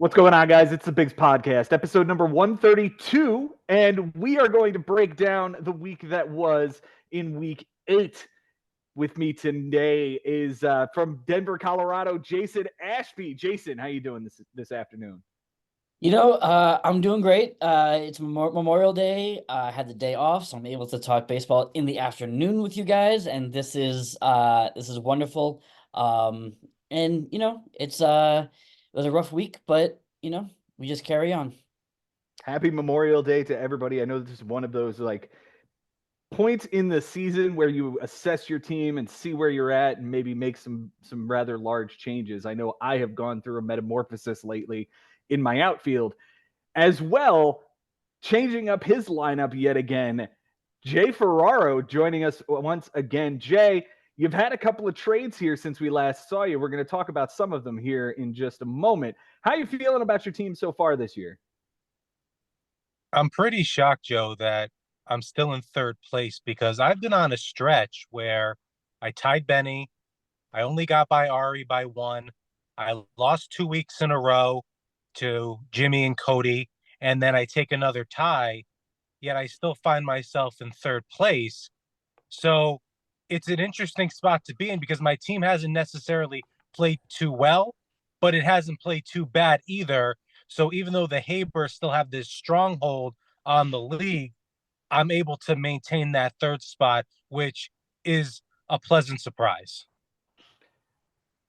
What's going on, guys? It's the Bigs Podcast, episode number 132, and we are going to break down the week that was in week 8. With me today is from Denver, Colorado, Jason Ashby. Jason, how you doing this afternoon? I'm doing great. It's Memorial Day. I had the day off, so I'm able to talk baseball in the afternoon with you guys, and this is wonderful. And it was a rough week, but we just carry on. Happy Memorial Day to everybody. I know this is one of those points in the season where you assess your team and see where you're at and maybe make some rather large changes. I know I have gone through a metamorphosis lately in my outfield as well, changing up his lineup yet again. Jay Ferraro joining us once again. Jay, you've had a couple of trades here since we last saw you. We're going to talk about some of them here in just a moment. How are you feeling about your team so far this year? I'm pretty shocked, Joe, that I'm still in third place because I've been on a stretch where I tied Benny. I only got by Ari by one. I lost 2 weeks in a row to Jimmy and Cody, and then I take another tie, yet I still find myself in third place. So it's an interesting spot to be in because my team hasn't necessarily played too well, but it hasn't played too bad either. So even though the Habers still have this stronghold on the league, I'm able to maintain that third spot, which is a pleasant surprise.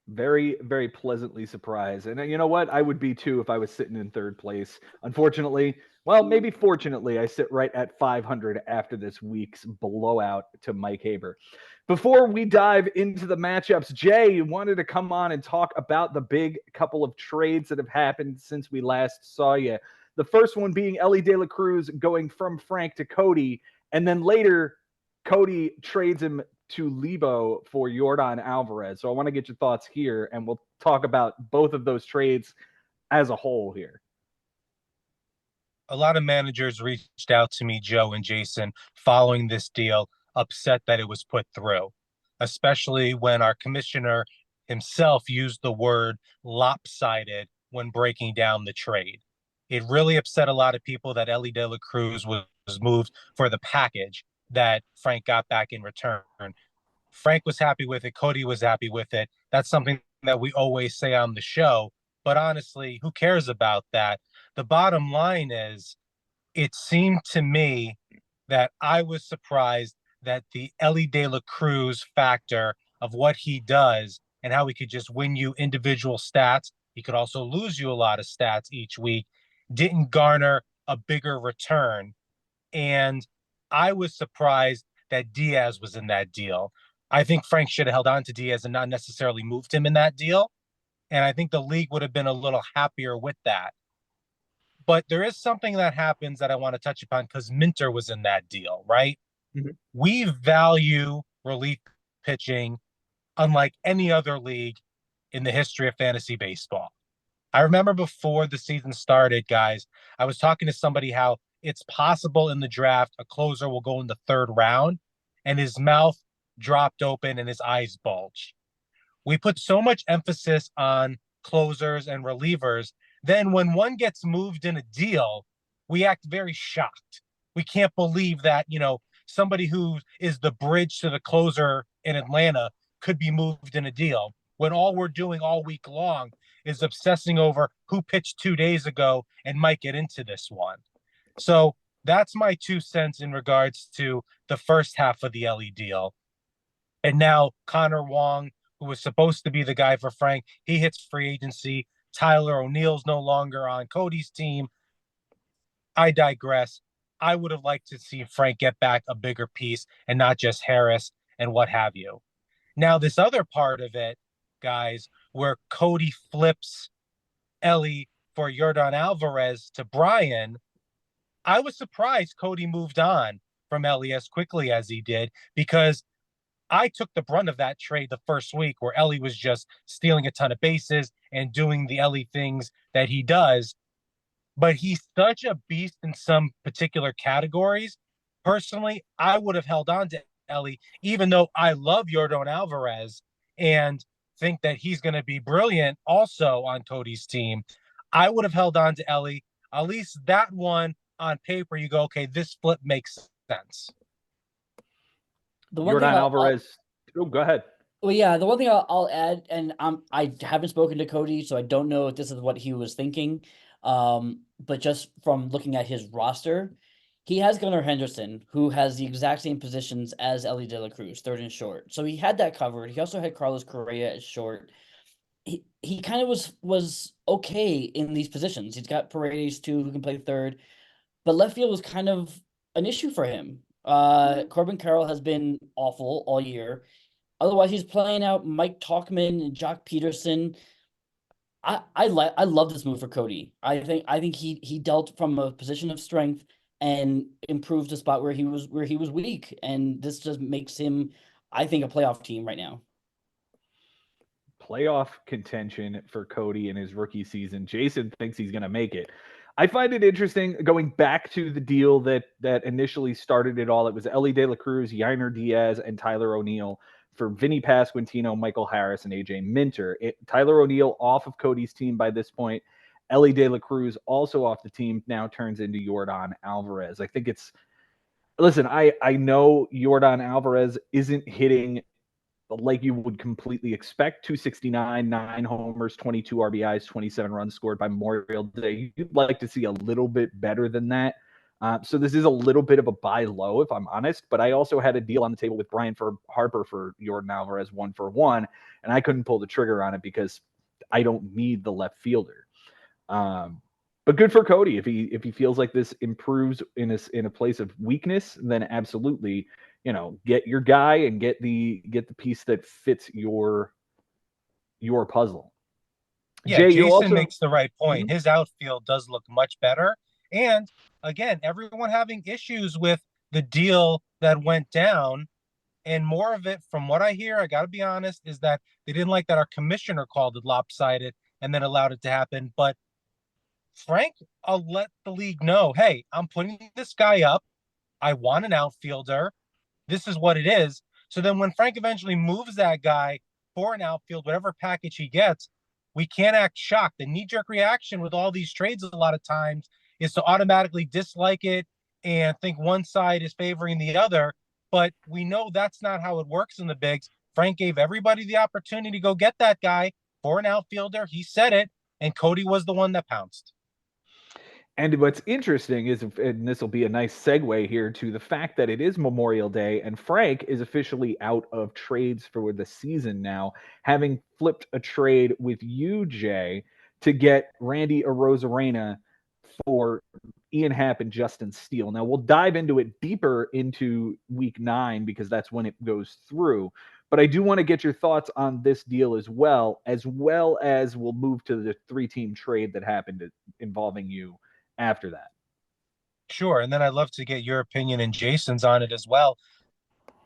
Very, very pleasantly surprised. And you know what? I would be too if I was sitting in third place. Unfortunately, well, maybe fortunately, I sit right at 500 after this week's blowout to Mike Haber. Before we dive into the matchups, Jay wanted to come on and talk about the big couple of trades that have happened since we last saw you. The first one being Elly De La Cruz going from Frank to Cody, and then later Cody trades him to Lebo for Yordan Alvarez. So I want to get your thoughts here, and we'll talk about both of those trades as a whole here. A lot of managers reached out to me, Joe and Jason, following this deal, upset that it was put through, especially when our commissioner himself used the word lopsided when breaking down the trade. It really upset a lot of people that Elly De La Cruz was moved for the package that Frank got back in return. Frank was happy with it. Cody was happy with it. That's something that we always say on the show. But honestly, who cares about that? The bottom line is, it seemed to me that I was surprised that the Elly De La Cruz factor of what he does and how he could just win you individual stats, he could also lose you a lot of stats each week, didn't garner a bigger return. And I was surprised that Diaz was in that deal. I think Frank should have held on to Diaz and not necessarily moved him in that deal. And I think the league would have been a little happier with that. But there is something that happens that I want to touch upon because Minter was in that deal, right? Mm-hmm. We value relief pitching unlike any other league in the history of fantasy baseball. I remember before the season started, guys, I was talking to somebody how it's possible in the draft a closer will go in the third round and his mouth dropped open and his eyes bulge. We put so much emphasis on closers and relievers. Then when one gets moved in a deal, we act very shocked. We can't believe that, somebody who is the bridge to the closer in Atlanta could be moved in a deal when all we're doing all week long is obsessing over who pitched 2 days ago and might get into this one. So that's my 2 cents in regards to the first half of the Elly deal. And now Connor Wong, who was supposed to be the guy for Frank, he hits free agency. Tyler O'Neill's no longer on Cody's team. I digress. I would have liked to see Frank get back a bigger piece and not just Harris and what have you. Now, this other part of it, guys, where Cody flips Elly for Yordan Alvarez to Bryan, I was surprised Cody moved on from Elly as quickly as he did because I took the brunt of that trade the first week where Elly was just stealing a ton of bases and doing the Elly things that he does. But he's such a beast in some particular categories. Personally, I would have held on to Elly, even though I love Yordan Alvarez and think that he's going to be brilliant also on Cody's team. I would have held on to Ellie. At least that one on paper, you go, okay, this flip makes sense. The one thing Jordan Alvarez. Oh, go ahead. Well, yeah, the one thing I'll add, and I haven't spoken to Cody, so I don't know if this is what he was thinking. But just from looking at his roster, he has Gunnar Henderson, who has the exact same positions as Ellie De La Cruz, third and short. So he had that covered. He also had Carlos Correa as short. He kind of was okay in these positions. He's got Paredes too, who can play third, but left field was kind of an issue for him. Corbin Carroll has been awful all year. Otherwise, he's playing out Mike Talkman and Jock Peterson. I love this move for Cody. I think he dealt from a position of strength and improved a spot where he was weak, and this just makes him, I think, a playoff team right now. Playoff contention for Cody in his rookie season. Jason thinks he's going to make it. I find it interesting going back to the deal that initially started it all. It was Ellie De La Cruz, Yainer Diaz, and Tyler O'Neill for Vinny Pasquantino, Michael Harris, and AJ Minter. Tyler O'Neill off of Cody's team by this point. Ellie De La Cruz also off the team now turns into Jordan Alvarez. I think it's listen. I know Jordan Alvarez isn't hitting like you would completely expect. 269, 9 homers, 22 RBIs, 27 runs scored by Memorial Day. You'd like to see a little bit better than that. So this is a little bit of a buy low, if I'm honest. But I also had a deal on the table with Bryan for Harper for Jordan Alvarez 1-for-1, and I couldn't pull the trigger on it because I don't need the left fielder. But good for Cody if he feels like this improves in a place of weakness, then absolutely, get your guy and get the piece that fits your puzzle. Yeah, Jay, Jason makes the right point. Mhm. His outfield does look much better. And again, everyone having issues with the deal that went down. And more of it, from what I hear, I got to be honest, is that they didn't like that our commissioner called it lopsided and then allowed it to happen. But Frank, I'll let the league know, hey, I'm putting this guy up. I want an outfielder. This is what it is. So then when Frank eventually moves that guy for an outfield, whatever package he gets, we can't act shocked. The knee-jerk reaction with all these trades a lot of times is to automatically dislike it and think one side is favoring the other. But we know that's not how it works in the bigs. Frank gave everybody the opportunity to go get that guy for an outfielder. He said it, and Cody was the one that pounced. And what's interesting is, and this will be a nice segue here to the fact that it is Memorial Day and Frank is officially out of trades for the season now, having flipped a trade with you, Jay, to get Randy Arozarena for Ian Happ and Justin Steele. Now, we'll dive into it deeper into week 9 because that's when it goes through. But I do want to get your thoughts on this deal as well as we'll move to the 3-team trade that happened involving you after that. Sure. And then I'd love to get your opinion and Jason's on it as well.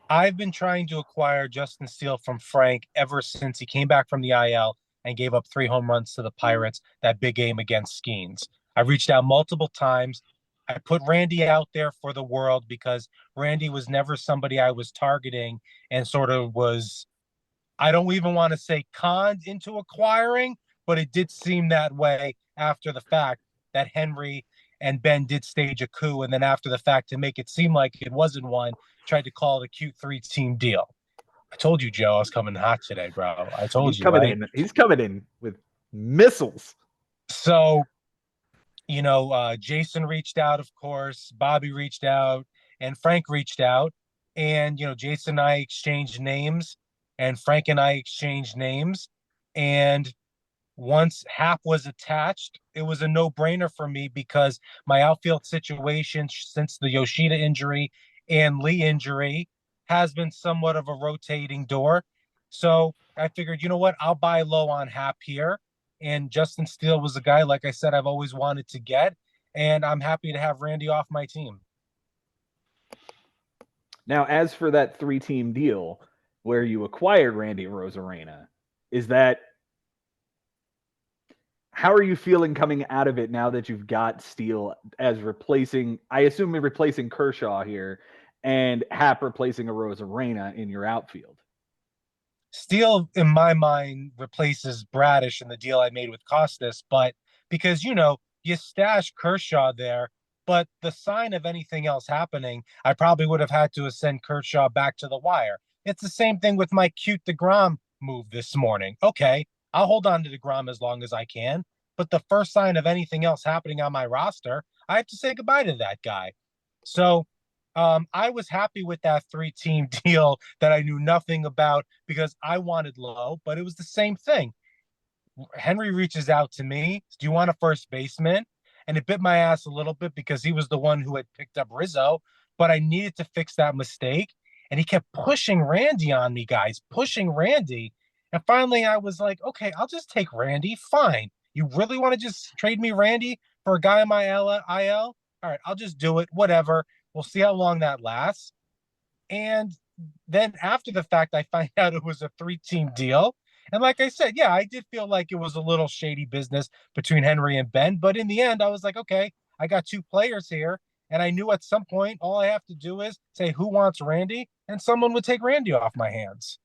I've been trying to acquire Justin Steele from Frank ever since he came back from the IL and gave up 3 home runs to the Pirates, that big game against Skeens. I reached out multiple times. I put Randy out there for the world because Randy was never somebody I was targeting and sort of was, I don't even want to say conned into acquiring, but it did seem that way after the fact that Henry and Ben did stage a coup. And then after the fact, to make it seem like it wasn't one, tried to call it a cute 3-team deal. I told you, Joe, I was coming hot today, bro. I told you, right? He's coming in with missiles. So, Jason reached out, of course. Bobby reached out, and Frank reached out. And, Jason and I exchanged names, and Frank and I exchanged names. And once Hap was attached, it was a no-brainer for me because my outfield situation since the Yoshida injury and Lee injury has been somewhat of a rotating door. So I figured, you know what, I'll buy low on Hap here. And Justin Steele was a guy, like I said, I've always wanted to get. And I'm happy to have Randy off my team. Now, as for that 3-team deal where you acquired Randy Arozarena, how are you feeling coming out of it now that you've got Steele as replacing Kershaw here and Hap replacing Arozarena in your outfield? Steele, in my mind, replaces Bradish in the deal I made with Kostas, but because, you stash Kershaw there, but the sign of anything else happening, I probably would have had to send Kershaw back to the wire. It's the same thing with my cute DeGrom move this morning. Okay, I'll hold on to DeGrom as long as I can, but the first sign of anything else happening on my roster, I have to say goodbye to that guy. So I was happy with that 3-team deal that I knew nothing about because I wanted Lowe, but it was the same thing. Henry reaches out to me. Do you want a first baseman? And it bit my ass a little bit because he was the one who had picked up Rizzo, but I needed to fix that mistake. And he kept pushing Randy on me, guys, pushing Randy. And finally, I was like, okay, I'll just take Randy. Fine. You really want to just trade me Randy for a guy on my IL? All right, I'll just do it. Whatever. We'll see how long that lasts. And then after the fact, I find out it was a 3-team deal. And like I said, yeah, I did feel like it was a little shady business between Henry and Ben. But in the end, I was like, okay, I got 2 players here. And I knew at some point, all I have to do is say, who wants Randy? And someone would take Randy off my hands.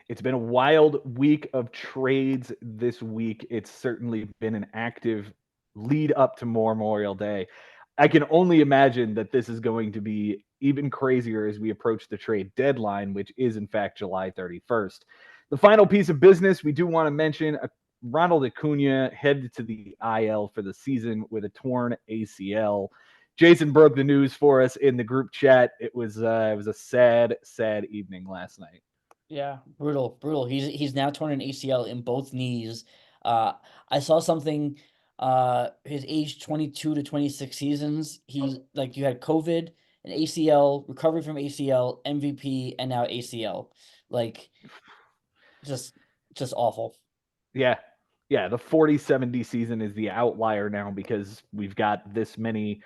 It's been a wild week of trades this week. It's certainly been an active lead up to Memorial Day. I can only imagine that this is going to be even crazier as we approach the trade deadline, which is in fact July 31st. The final piece of business we do want to mention, Ronald Acuna headed to the IL for the season with a torn ACL. Jason broke the news for us in the group chat. It was a sad evening last night. Yeah, brutal. He's now torn an ACL in both knees. I saw something. His age 22 to 26 seasons. He's like, you had COVID, an ACL, recovery from ACL, MVP, and now ACL. Like, just awful. Yeah. The 40-70 season is the outlier now because we've got this many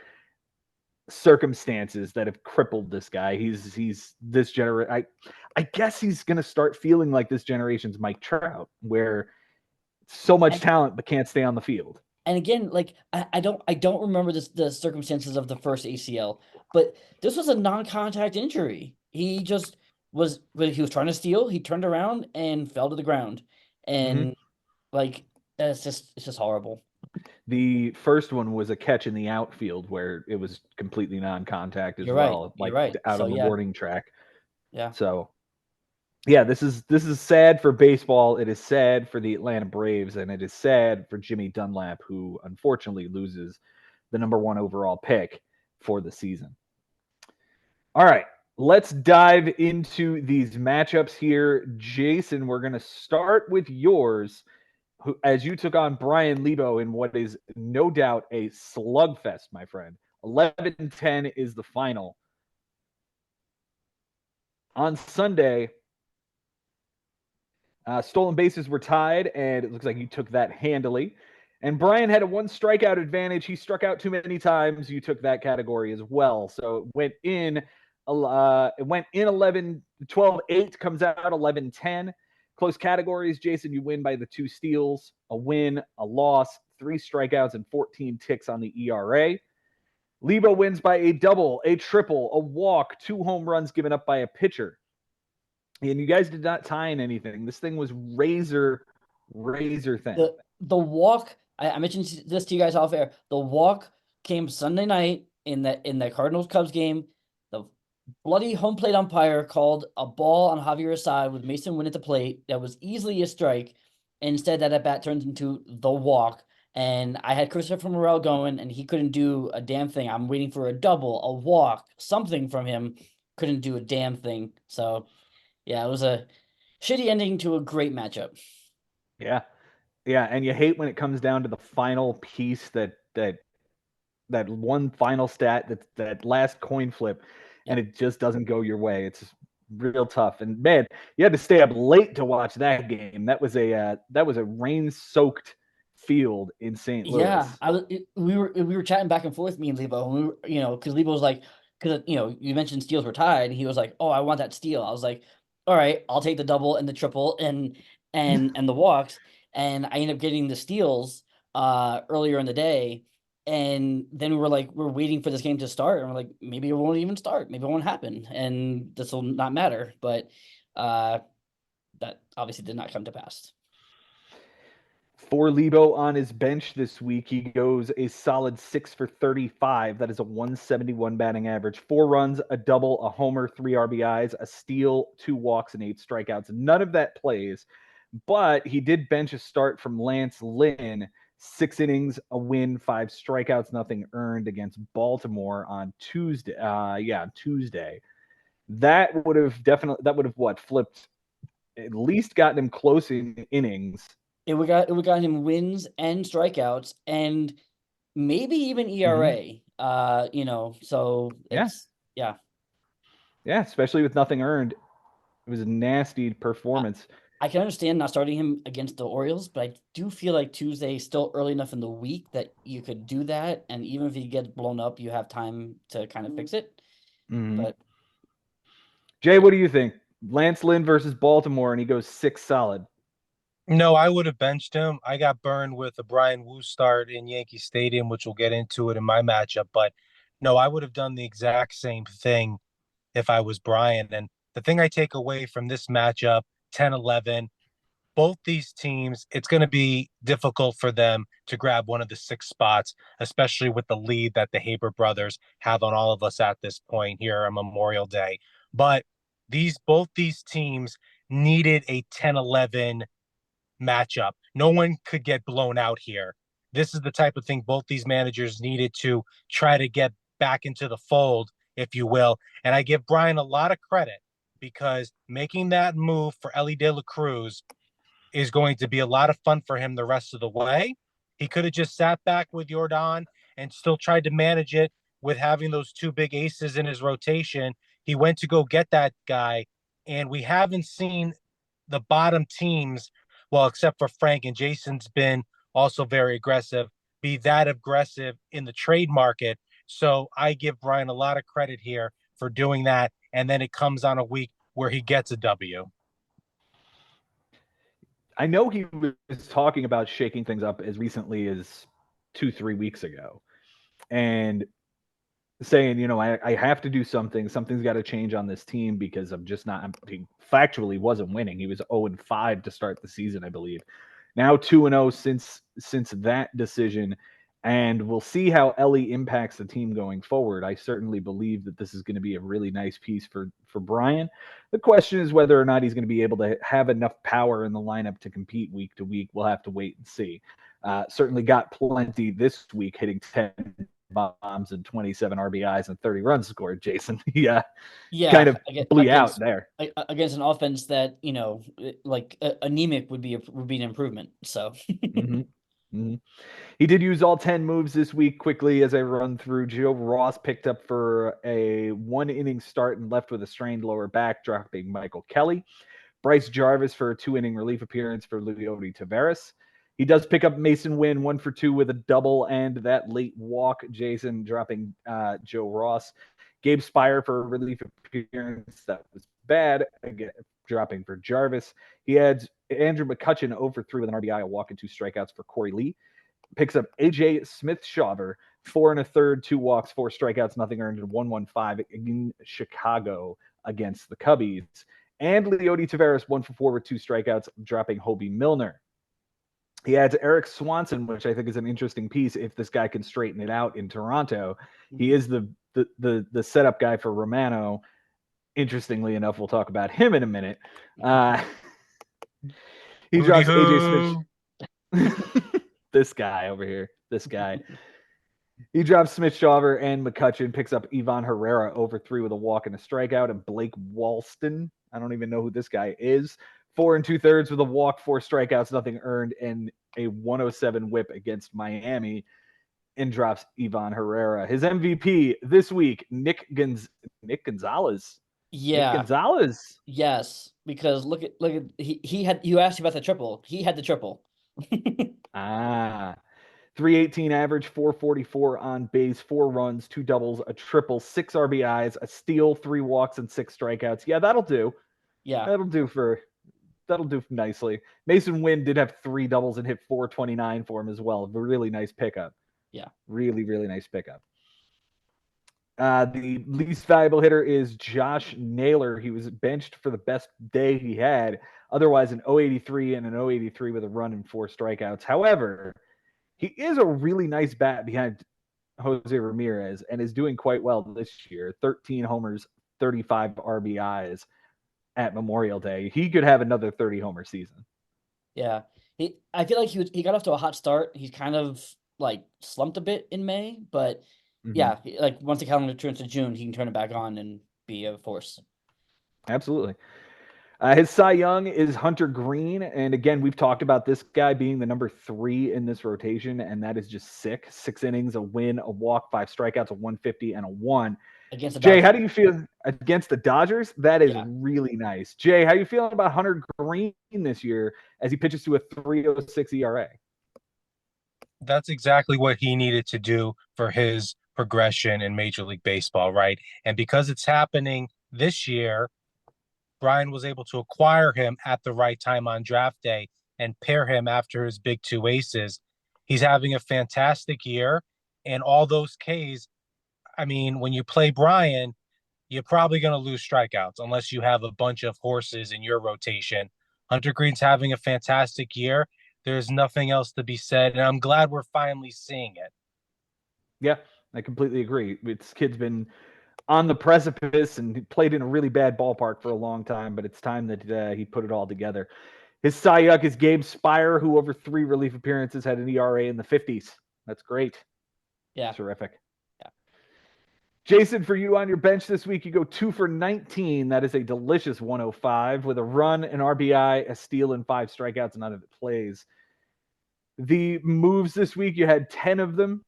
circumstances that have crippled this guy. He's this generation. I guess he's gonna start feeling like this generation's Mike Trout, where so much talent but can't stay on the field. And again, like I don't remember the circumstances of the first ACL, but this was a non-contact injury. He was trying to steal, he turned around and fell to the ground. And like it's just horrible. The first one was a catch in the outfield where it was completely non-contact as well, You're like right. out So, on the yeah. warning track. Yeah. So yeah, this is sad for baseball. It is sad for the Atlanta Braves, and it is sad for Jimmy Dunlap, who unfortunately loses the number 1 overall pick for the season. All right, let's dive into these matchups here. Jason, we're going to start with yours, as you took on Bryan Lebo in what is no doubt a slugfest, my friend. 11-10 is the final. On Sunday, stolen bases were tied, and it looks like you took that handily. And Bryan had a 1 strikeout advantage. He struck out too many times. You took that category as well. So it went in 11, 12-8, comes out 11-10. Close categories, Jason, you win by the 2 steals, a win, a loss, 3 strikeouts, and 14 ticks on the ERA. Lebo wins by a double, a triple, a walk, 2 home runs given up by a pitcher. And you guys did not tie in anything. This thing was razor thin. The walk, I mentioned this to you guys off air. The walk came Sunday night in the Cardinals Cubs game. The bloody home plate umpire called a ball on Javier Assad with Mason Winn at the plate that was easily a strike. Instead, that at bat turns into the walk. And I had Christopher Morel going, and he couldn't do a damn thing. I'm waiting for a double, a walk, something from him. Couldn't do a damn thing. So, yeah, it was a shitty ending to a great matchup. Yeah, and you hate when it comes down to the final piece, that one final stat, that last coin flip, and it just doesn't go your way. It's real tough. And man, you had to stay up late to watch that game. That was a rain-soaked field in St. Louis. Yeah, we were chatting back and forth, me and Lebo, and we were, because Lebo was like, because you mentioned steals were tied. He was like, "Oh, I want that steal." I was like, "All right, I'll take the double and the triple and the walks." And I ended up getting the steals earlier in the day, and then we're waiting for this game to start, and we're like, maybe it won't even start, maybe it won't happen, and this will not matter. But that obviously did not come to pass. For Lebo on his bench this week, he goes a solid 6 for 35. That is a 171 batting average. 4 runs, a double, a homer, 3 RBIs, a steal, 2 walks, and 8 strikeouts. None of that plays, but he did bench a start from Lance Lynn. 6 innings, a win, 5 strikeouts, nothing earned against Baltimore on Tuesday. Tuesday. That would have flipped, at least gotten him close in innings. It would got him wins and strikeouts and maybe even ERA. So it's yeah, especially with nothing earned. It was a nasty performance. I can understand not starting him against the Orioles, but I do feel like Tuesday is still early enough in the week that you could do that, and even if he gets blown up, you have time to kind of fix it. Mm-hmm. But Jay, what do you think? Lance Lynn versus Baltimore, and he goes 6 solid. No, I would have benched him. I got burned with a Bryan Wu start in Yankee Stadium, which we'll get into it in my matchup. But no, I would have done the exact same thing if I was Bryan. And the thing I take away from this matchup, 10-11, both these teams, it's going to be difficult for them to grab one of the 6 spots, especially with the lead that the Haber brothers have on all of us at this point here on Memorial Day. But both these teams needed a 10-11 matchup. No one could get blown out here. This is the type of thing both these managers needed to try to get back into the fold, if you will. And I give Bryan a lot of credit because making that move for Elly De La Cruz is going to be a lot of fun for him the rest of the way. He could have just sat back with Jordan and still tried to manage it with having those 2 big aces in his rotation. He went to go get that guy, and we haven't seen the bottom teams, well, except for Frank, and Jason's been also very aggressive, be that aggressive in the trade market. So I give Bryan a lot of credit here for doing that. And then it comes on a week where he gets a W. I know he was talking about shaking things up as recently as 2-3 weeks ago and saying, I have to do something. Something's got to change on this team because I'm just not. He factually wasn't winning. He was 0-5 to start the season, I believe. Now 2-0 since that decision, and we'll see how Elly impacts the team going forward. I certainly believe that this is going to be a really nice piece for Bryan. The question is whether or not he's going to be able to have enough power in the lineup to compete week to week. We'll have to wait and see. Certainly got plenty this week, hitting 10 bombs and 27 RBIs and 30 runs scored. Jason, kind of blew out there against an offense that anemic would be an improvement. So mm-hmm. Mm-hmm. He did use all 10 moves this week. Quickly as I run through, Joe Ross picked up for a 1-inning start and left with a strained lower back, dropping Michael Kelly. Bryce Jarvis for a 2-inning relief appearance for Leody Taveras. He does pick up Mason Wynn 1 for 2 with a double and that late walk. Jason dropping Joe Ross. Gabe Spire for a relief appearance. That was bad. Again, dropping for Jarvis. He adds Andrew McCutchen 0 for 3 with an RBI, a walk, and 2 strikeouts for Corey Lee. Picks up AJ Smith-Shawver, 4 1/3, 2 walks, 4 strikeouts, nothing earned, and 1-1-5 in Chicago against the Cubbies. And Leody Taveras 1 for 4 with 2 strikeouts, dropping Hobie Milner. He adds Eric Swanson, which I think is an interesting piece if this guy can straighten it out in Toronto. He is the setup guy for Romano. Interestingly enough, we'll talk about him in a minute. He drops AJ Smith. This guy over here. This guy. He drops Smith-Shawver and McCutchen, picks up Ivan Herrera over 3 with a walk and a strikeout, and Blake Walston. I don't even know who this guy is. 4 2/3 with a walk, 4 strikeouts, nothing earned, and a 107 whip against Miami, and drops Ivan Herrera. His MVP this week, Nick Gonzalez. Yeah. Nick Gonzalez. Yes, because look at he had, you asked about the triple. He had the triple. 318 average, 444 on base, 4 runs, 2 doubles, a triple, 6 RBIs, a steal, 3 walks, and 6 strikeouts. Yeah, that'll do. Yeah, that'll do nicely. Mason Wynn did have 3 doubles and hit 429 for him as well. A really nice pickup. Yeah, really nice pickup. The least valuable hitter is Josh Naylor. He was benched for the best day he had. Otherwise, an 083 and an 083 with a run and 4 strikeouts. However, he is a really nice bat behind Jose Ramirez and is doing quite well this year. 13 homers, 35 RBIs at Memorial Day. He could have another 30 homer season. Yeah. I feel like he got off to a hot start. He's kind of like slumped a bit in May, but yeah, like once the calendar turns to June, he can turn it back on and be a force. Absolutely. His Cy Young is Hunter Green. And again, we've talked about this guy being the number 3 in this rotation, and that is just sick. 6 innings, a win, a walk, 5 strikeouts, a 150, and a 1. Against the Jay, Dodgers. how do you feel against the Dodgers? That is Yeah. really nice. Jay, how you feeling about Hunter Green this year as he pitches to a 3.06 ERA? That's exactly what he needed to do for his progression in Major League Baseball, right? And because it's happening this year, Bryan was able to acquire him at the right time on draft day and pair him after his big 2 aces. He's having a fantastic year. And all those Ks, I mean, when you play Bryan, you're probably going to lose strikeouts unless you have a bunch of horses in your rotation. Hunter Green's having a fantastic year. There's nothing else to be said, and I'm glad we're finally seeing it. Yeah, I completely agree. This kid's been on the precipice and played in a really bad ballpark for a long time, but it's time that he put it all together. His Cy Young is Gabe Spire, who over 3 relief appearances had an ERA in the 50s. That's great. Yeah. Terrific. Yeah. Jason, for you on your bench this week, you go 2 for 19. That is a delicious 105 with a run, an RBI, a steal, and 5 strikeouts, none of it plays. The moves this week, you had 10 of them.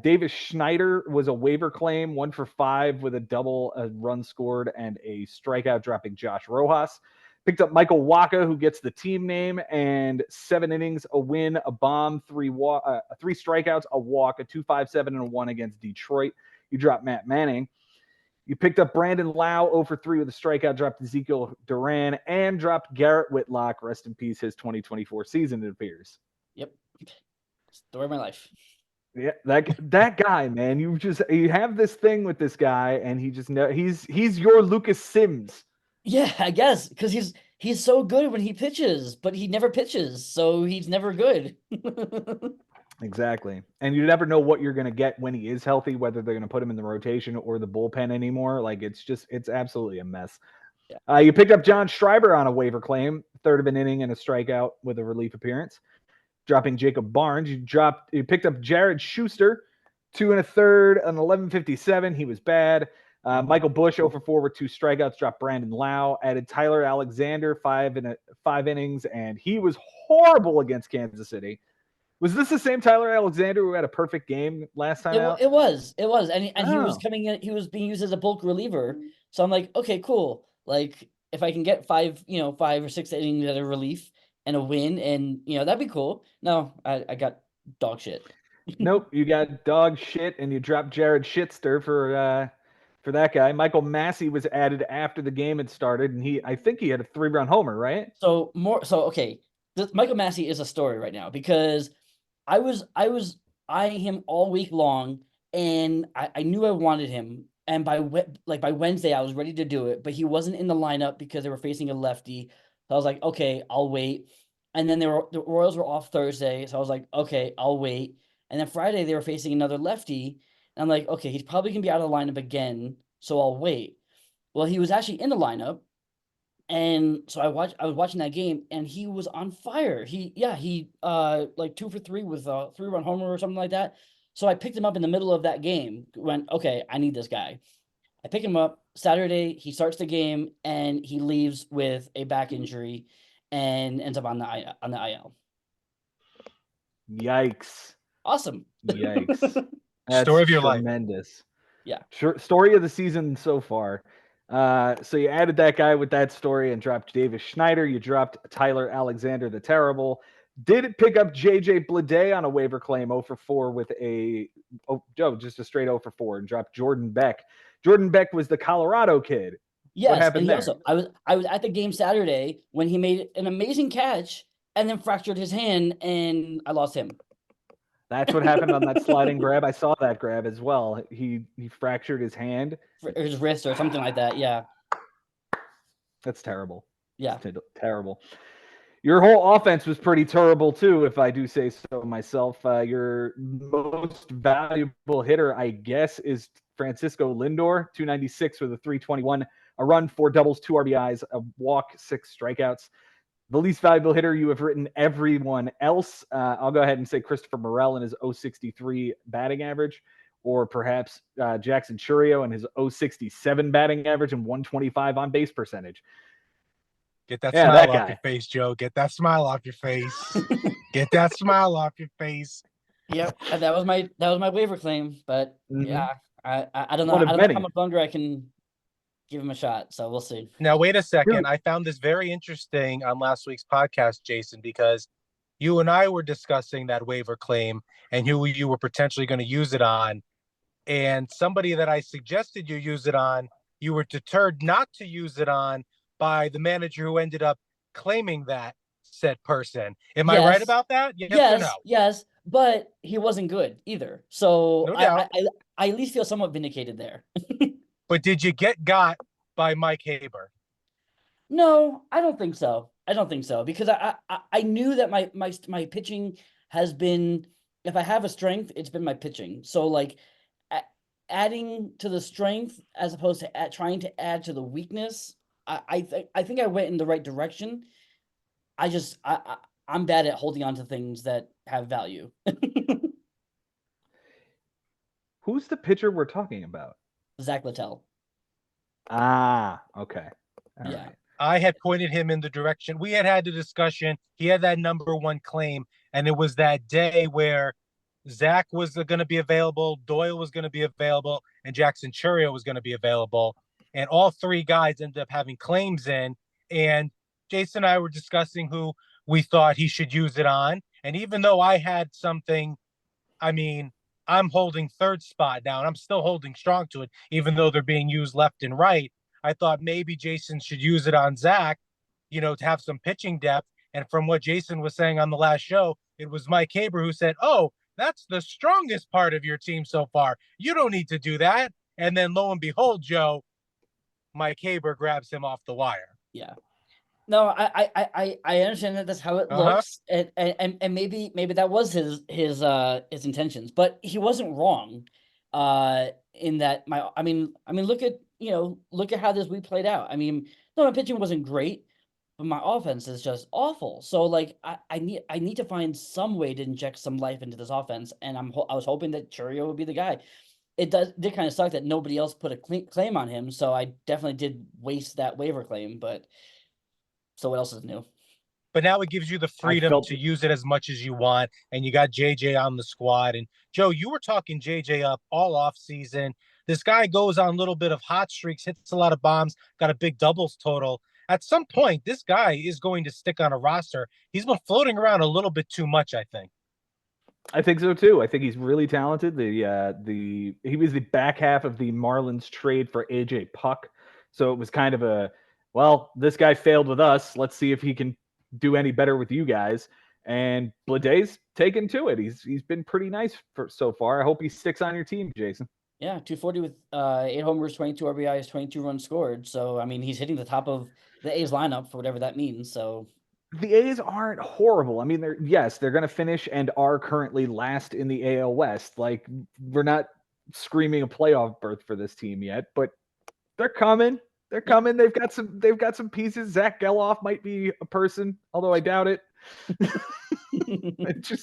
Davis Schneider was a waiver claim, 1 for 5 with a double, a run scored, and a strikeout, dropping Josh Rojas. Picked up Michael Wacha, who gets the team name, and 7 innings, a win, a bomb, 3 strikeouts, a walk, a 2.57, and a 1 against Detroit. You dropped Matt Manning. You picked up Brandon Lau 0 for 3 with a strikeout, dropped Ezekiel Duran, and dropped Garrett Whitlock. Rest in peace, his 2024 season, it appears. Yep. Story of my life. Yeah, that guy, man. You have this thing with this guy, and he's your Lucas Sims. Yeah, I guess because he's so good when he pitches, but he never pitches, so he's never good. Exactly. And you never know what you're going to get when he is healthy, whether they're going to put him in the rotation or the bullpen anymore. Like, it's absolutely a mess. Yeah. You picked up John Schreiber on a waiver claim, 1/3 of an inning and a strikeout with a relief appearance. Dropping Jacob Barnes. You picked up Jared Schuster, 2 1/3, an 11.57. He was bad. Michael Bush 0 for 4 with 2 strikeouts. Dropped Brandon Lau. Added Tyler Alexander, 5 innings, and he was horrible against Kansas City. Was this the same Tyler Alexander who had a perfect game last time out? It was, and he was coming in. He was being used as a bulk reliever. So I'm like, okay, cool. Like if I can get 5 or 6 innings at a relief and a win, and that'd be cool. No, I got dog shit. Nope, you got dog shit, and you dropped Jared Shitster for that guy. Michael Massey was added after the game had started, and I think he had a 3-run homer, right? So okay, Michael Massey is a story right now because I was eyeing him all week long, and I knew I wanted him. And by Wednesday, I was ready to do it, but he wasn't in the lineup because they were facing a lefty. So I was like, okay, I'll wait. And then the Royals were off Thursday, so I was like, okay, I'll wait. And then Friday they were facing another lefty, and I'm like, okay, he's probably gonna be out of the lineup again, so I'll wait. Well, he was actually in the lineup, and so I was watching that game, and he was on fire. He like 2 for 3 with a 3-run homer or something like that. So I picked him up in the middle of that game. Went, okay, I need this guy. I pick him up Saturday. He starts the game and he leaves with a back injury, and ends up on the IL. Yikes! Awesome. Yikes! That's Story of your life. Tremendous. Yeah. Story of the season so far. So you added that guy with that story and dropped Davis Schneider. You dropped Tyler Alexander, the terrible. Did pick up JJ Bleday on a waiver claim 0 for 4 with just a straight 0 for 4, and dropped Jordan Beck. Jordan Beck was the Colorado kid. Yes, what happened there? I was at the game Saturday when he made an amazing catch and then fractured his hand, and I lost him. That's what happened on that sliding grab. I saw that grab as well. He fractured his hand. Or his wrist or something like that. Yeah. That's terrible. Yeah. It's terrible. Your whole offense was pretty terrible too, if I do say so myself. Your most valuable hitter, I guess, is Francisco Lindor, 296 with a 321, a run, 4 doubles, 2 RBIs, a walk, 6 strikeouts. The least valuable hitter, you have written everyone else. I'll go ahead and say Christopher Morel and his 063 batting average, or perhaps Jackson Chourio and his 067 batting average and 125 on base percentage. Get that Yeah, smile that off guy. your face, Joe. Get that smile off your face. Get that smile off your face. Yep. That was my waiver claim, but yeah, I don't know. One of I don't know how many. much longer I can give him a shot. So we'll see. Now, wait a second. Dude. I found this very interesting on last week's podcast, Jason, because you and I were discussing that waiver claim and who you were potentially going to use it on. And somebody that I suggested you use it on, you were deterred not to use it on by the manager who ended up claiming that said person. Am I right Yes. about that? Yes, or Yes, no? yes, but he wasn't good either. So No I doubt. I at least feel somewhat vindicated there. But did you get got by Mike Haber? No, I don't think so. I don't think so because I knew that my pitching has been, if I have a strength, it's been my pitching. So like adding to the strength as opposed to trying to add to the weakness, I think I went in the right direction. I'm bad at holding on to things that have value. Who's the pitcher we're talking about? Zach Littell. Ah, okay. All Yeah. right. I had pointed him in the direction. We had a discussion. He had that number 1 claim, and it was that day where Zach was going to be available, Doyle was going to be available, and Jackson Chourio was going to be available. And all 3 guys ended up having claims in. And Jason and I were discussing who we thought he should use it on. And even though I had something, I mean, I'm holding 3rd spot now, and I'm still holding strong to it, even though they're being used left and right. I thought maybe Jason should use it on Zach, to have some pitching depth. And from what Jason was saying on the last show, it was Mike Haber who said, "Oh, that's the strongest part of your team so far. You don't need to do that." And then lo and behold, Joe, Mike Haber grabs him off the wire. Yeah. No, I understand that that's how it looks, and maybe that was his intentions, but he wasn't wrong. In that I mean, look at how this week played out. I mean, no, my pitching wasn't great, but my offense is just awful. So like, I need to find some way to inject some life into this offense, and I was hoping that Chourio would be the guy. It did kind of suck that nobody else put a claim on him, so I definitely did waste that waiver claim, but. So what else is new? But now it gives you the freedom to use it as much as you want, and you got JJ on the squad. And Joe, you were talking JJ up all off season. This guy goes on a little bit of hot streaks, hits a lot of bombs, got a big doubles total. At some point, this guy is going to stick on a roster. He's been floating around a little bit too much, I think. I think so too. I think he's really talented. He was the back half of the Marlins trade for AJ Puck, so it was kind of a, well, this guy failed with us. Let's see if he can do any better with you guys. And Bladay's taken to it. He's been pretty nice so far. I hope he sticks on your team, Jason. Yeah, 240 with 8 homers, 22 RBIs, 22 runs scored. So I mean, he's hitting the top of the A's lineup for whatever that means. So the A's aren't horrible. I mean, they're going to finish and are currently last in the AL West. Like, we're not screaming a playoff berth for this team yet, but they're coming. They're coming. They've got some pieces. Zach Geloff might be a person, although I doubt it.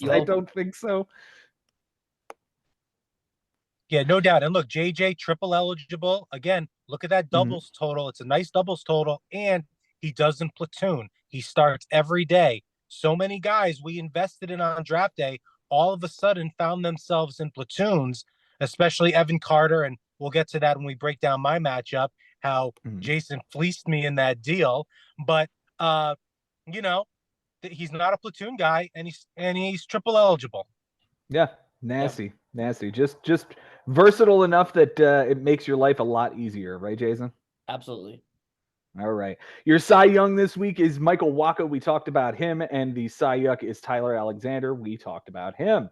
I don't think so. Yeah, no doubt. And look, JJ triple eligible. Again, look at that doubles total. It's a nice doubles total, and he doesn't platoon. He starts every day. So many guys we invested in on draft day all of a sudden found themselves in platoons, especially Evan Carter. And we'll get to that when we break down my matchup, how Jason fleeced me in that deal. But, he's not a platoon guy, and he's triple eligible. Yeah, nasty. Just versatile enough that it makes your life a lot easier, right, Jason? Absolutely. All right. Your Cy Young this week is Michael Wacha. We talked about him. And the Cy Yuck is Tyler Alexander. We talked about him.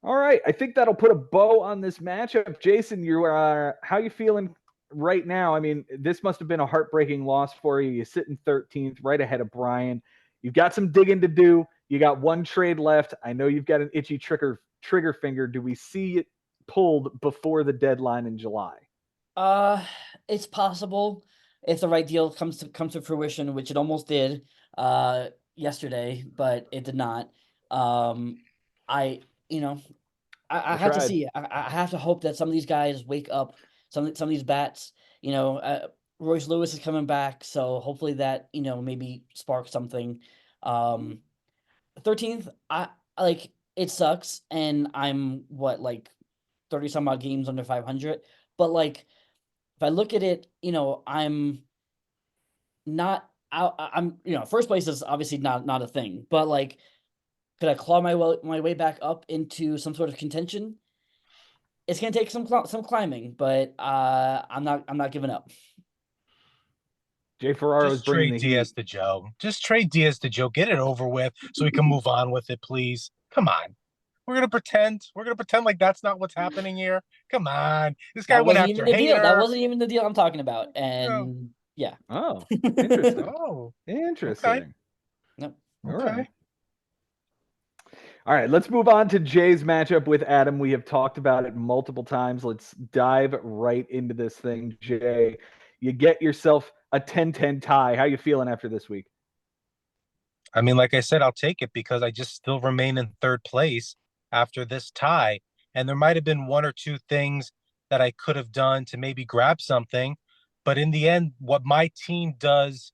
All right, I think that'll put a bow on this matchup. Jason, you are how you feeling right now? I mean, this must have been a heartbreaking loss for you. You sit in 13th, right ahead of Bryan. You've got some digging to do. You got one trade left. I know you've got an itchy trigger finger. Do we see it pulled before the deadline in July? It's possible if the right deal comes to fruition, which it almost did yesterday, but it did not. I you know I I have to tried. see. I have to hope that some of these guys wake up. Some of these bats. Royce Lewis is coming back, so hopefully that maybe sparks something. 13th, I like it sucks, and I'm what like 30 some odd games under 500, but like if I look at it, I'm not out. I'm first place is obviously not a thing, but like could I claw my way back up into some sort of contention? It's gonna take some climbing, but I'm not giving up. Jay Ferraro is Just bringing trade the Diaz heat. to Joe. Just trade Diaz to Joe. Get it over with so we can move on with it, please. Come on. We're gonna pretend. We're gonna pretend like that's not what's happening here. Come on. This guy That went wasn't even after the deal. That Hater. wasn't even the deal I'm talking about. Oh, And yeah. Oh, interesting. oh, okay. Interesting. Nope. All Okay. right. All right, let's move on to Jay's matchup with Adam. We have talked about it multiple times. Let's dive right into this thing. Jay, you get yourself a 10-10 tie. How you feeling after this week? I mean, like I said, I'll take it because I just still remain in third place after this tie. And there might have been one or two things that I could have done to maybe grab something. But in the end, what my team does,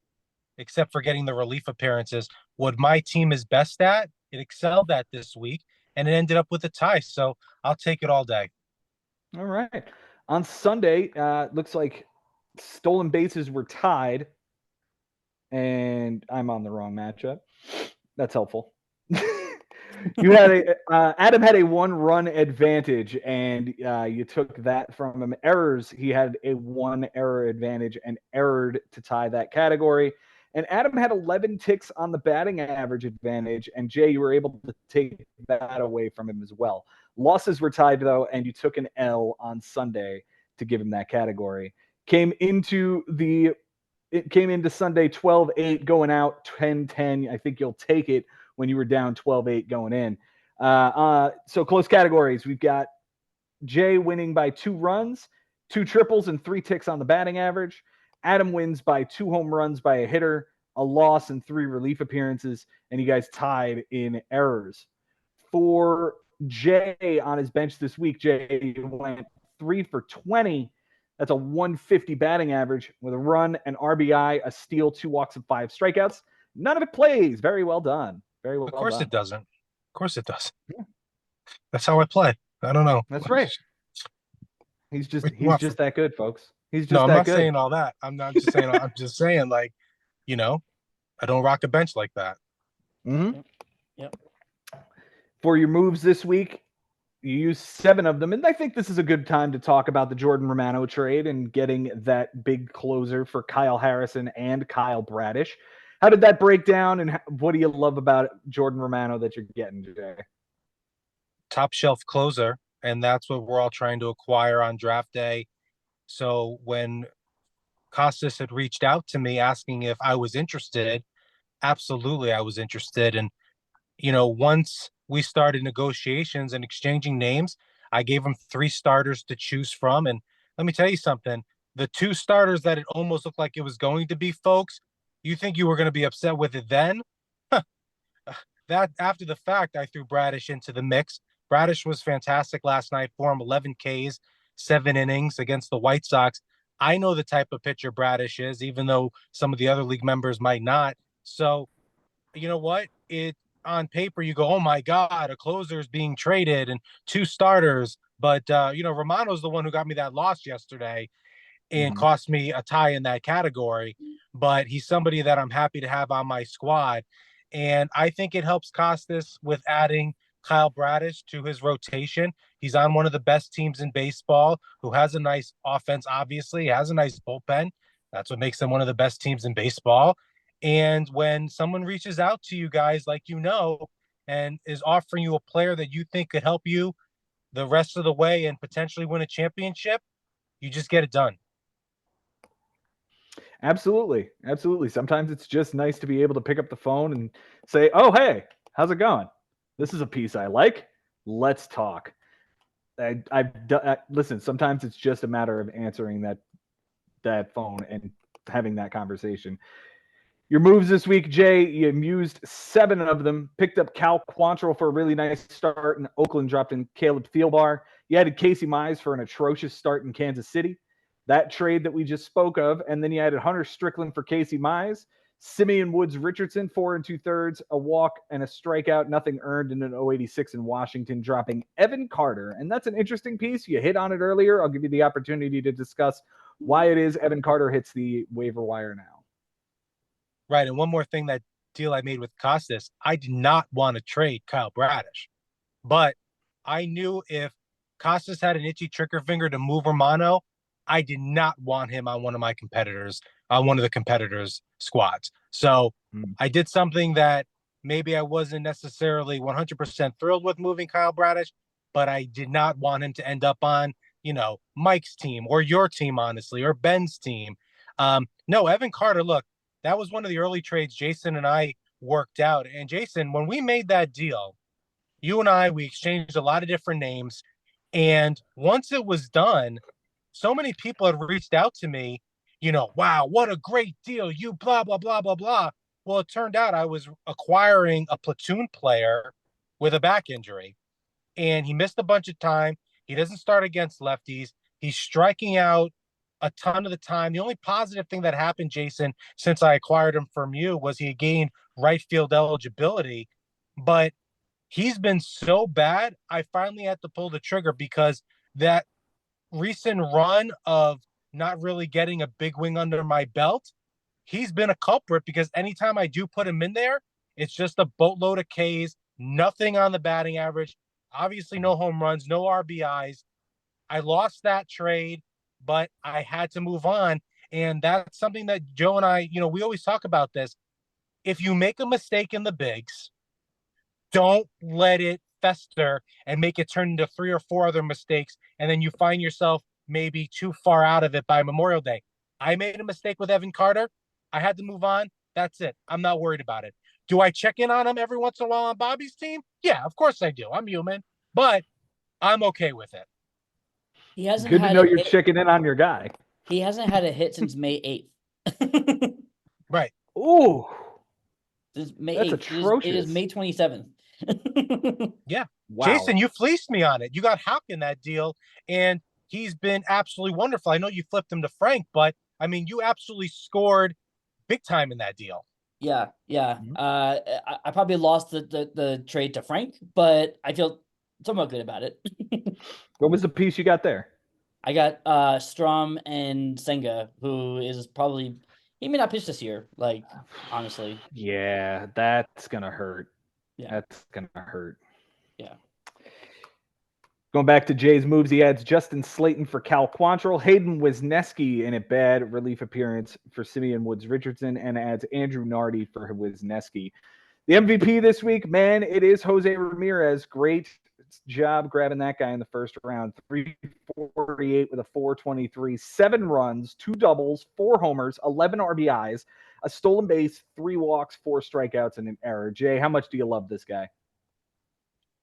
except for getting the relief appearances, what my team is best at, it excelled at this week, and it ended up with a tie. So I'll take it all day. All right. On Sunday, looks like stolen bases were tied, and I'm on the wrong matchup. That's helpful. Adam had a 1-run advantage, and you took that from him. Errors, he had a 1 error advantage and errored to tie that category. And Adam had 11 ticks on the batting average advantage, and Jay, you were able to take that away from him as well. Losses were tied though, and you took an L on Sunday to give him that category. It came into Sunday 12-8, going out 10-10. I think you'll take it when you were down 12-8 going in. So close categories. We've got Jay winning by 2 runs, 2 triples, and 3 ticks on the batting average. Adam wins by 2 home runs by a hitter, a loss, and 3 relief appearances, and you guys tied in errors. For Jay on his bench this week, Jay went 3 for 20. That's a 150 batting average with a run, an RBI, a steal, 2 walks, and 5 strikeouts. None of it plays. Very well done. Very well Of course done. it doesn't. Of course it does. Yeah. That's how I play. I don't know. That's right. He's just that good, folks. He's just no, I'm that not good. saying all that. I'm not just saying. I'm just saying, like, I don't rock a bench like that. Mm-hmm. Yep. For your moves this week, you used 7 of them, and I think this is a good time to talk about the Jordan Romano trade and getting that big closer for Kyle Harrison and Kyle Bradish. How did that break down, and what do you love about Jordan Romano that you're getting today? Top shelf closer, and that's what we're all trying to acquire on draft day. So when Kostas had reached out to me asking if I was interested, absolutely I was interested. And, once we started negotiations and exchanging names, I gave him 3 starters to choose from. And let me tell you something, the 2 starters that it almost looked like it was going to be, folks, you think you were going to be upset with it then? That after the fact, I threw Bradish into the mix. Bradish was fantastic last night for him, 11 Ks, 7 innings against the White Sox. I know the type of pitcher Bradish is, even though some of the other league members might not. So, you know what? On paper, you go, oh my God, a closer is being traded and 2 starters. But, Romano's the one who got me that loss yesterday and cost me a tie in that category. But he's somebody that I'm happy to have on my squad. And I think it helps Kostas with adding Kyle Bradish to his rotation. He's on one of the best teams in baseball, who has a nice offense, obviously, has a nice bullpen. That's what makes them one of the best teams in baseball. And when someone reaches out to you guys, like, and is offering you a player that you think could help you the rest of the way and potentially win a championship, you just get it done. Absolutely. Absolutely. Sometimes it's just nice to be able to pick up the phone and say, "Oh, hey, how's it going? This is a piece I like. Let's talk." Listen, sometimes it's just a matter of answering that phone and having that conversation. Your moves this week, Jay, you used 7 of them. Picked up Cal Quantrill for a really nice start in Oakland, dropped in Caleb Thielbar. You added Casey Mize for an atrocious start in Kansas City. That trade that we just spoke of. And then you added Hunter Strickland for Casey Mize. Simeon Woods Richardson, 4 2/3, a walk and a strikeout, nothing earned in an 086 in Washington, dropping Evan Carter. And that's an interesting piece. You hit on it earlier. I'll give you the opportunity to discuss why it is Evan Carter hits the waiver wire now. Right. And one more thing, that deal I made with Kostas, I did not want to trade Kyle Bradish, but I knew if Kostas had an itchy trigger finger to move Romano, I did not want him on one of the competitors' squads. So I did something that maybe I wasn't necessarily 100% thrilled with, moving Kyle Bradish, but I did not want him to end up on, Mike's team or your team, honestly, or Ben's team. No, Evan Carter, look, that was one of the early trades Jason and I worked out. And Jason, when we made that deal, you and I, we exchanged a lot of different names. And once it was done, so many people had reached out to me, wow, what a great deal. You blah, blah, blah, blah, blah. Well, it turned out I was acquiring a platoon player with a back injury, and he missed a bunch of time. He doesn't start against lefties. He's striking out a ton of the time. The only positive thing that happened, Jason, since I acquired him from you, was he gained right field eligibility. But he's been so bad, I finally had to pull the trigger, because that recent run of not really getting a big wing under my belt, he's been a culprit, because anytime I do put him in there, it's just a boatload of Ks, nothing on the batting average, obviously no home runs, no RBIs. I lost that trade, but I had to move on. And that's something that Joe and I, we always talk about this. If you make a mistake in the bigs, don't let it fester and make it turn into 3 or 4 other mistakes, and then you find yourself maybe too far out of it by Memorial Day. I made a mistake with Evan Carter. I had to move on. That's it. I'm not worried about it. Do I check in on him every once in a while on Bobby's team? Yeah, of course I do. I'm human, but I'm okay with it. He hasn't Good to had know a you're hit. checking in on your guy. He hasn't had a hit since May 8th. Right. Ooh, This is May that's 8th. atrocious. It is May 27th. Yeah. Wow. Jason, you fleeced me on it. You got Houck in that deal, and he's been absolutely wonderful. I know you flipped him to Frank, but I mean, you absolutely scored big time in that deal. Yeah. I probably lost the trade to Frank, but I feel somewhat good about it. What was the piece you got there? I got Strom and Senga, who is probably, he may not pitch this year, like, honestly. Yeah, that's gonna hurt. Yeah. That's gonna hurt. Yeah. Going back to Jay's moves, he adds Justin Slayton for Cal Quantrill, Hayden Wisniewski in a bad relief appearance for Simeon Woods Richardson, and adds Andrew Nardi for Wisniewski. The MVP this week, man, it is Jose Ramirez. Great job grabbing that guy in the first round. 348 with a 423, 7 runs, 2 doubles, 4 homers, 11 RBIs, a stolen base, 3 walks, 4 strikeouts, and an error. Jay, how much do you love this guy?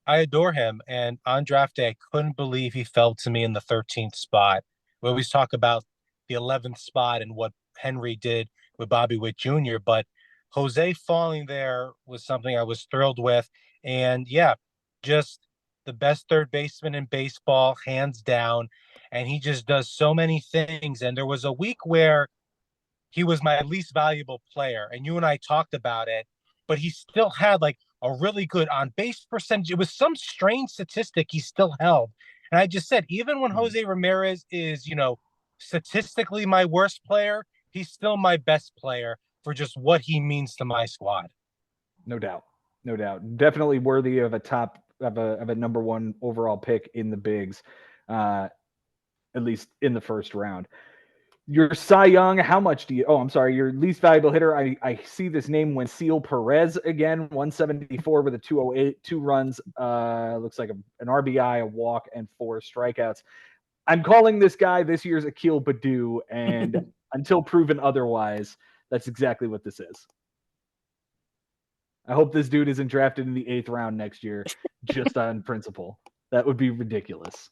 I adore him. And on draft day, I couldn't believe he fell to me in the 13th spot. We always talk about the 11th spot and what Henry did with Bobby Witt Jr., but Jose falling there was something I was thrilled with. And yeah, just the best third baseman in baseball, hands down. And he just does so many things. And there was a week where he was my least valuable player, and you and I talked about it, but he still had like a really good on base percentage. It was some strange statistic he still held. And I just said, even when Jose Ramirez is, statistically my worst player, he's still my best player for just what he means to my squad. No doubt. No doubt. Definitely worthy of a number 1 overall pick in the bigs, at least in the first round. Your Cy Young, how much do you? Oh, I'm sorry. Your least valuable hitter. I see this name Wensil Perez again, 174 with a 208, 2 runs. Looks like an RBI, a walk, and 4 strikeouts. I'm calling this guy this year's Akil Baddoo, and until proven otherwise, that's exactly what this is. I hope this dude isn't drafted in the 8th round next year just on principle. That would be ridiculous.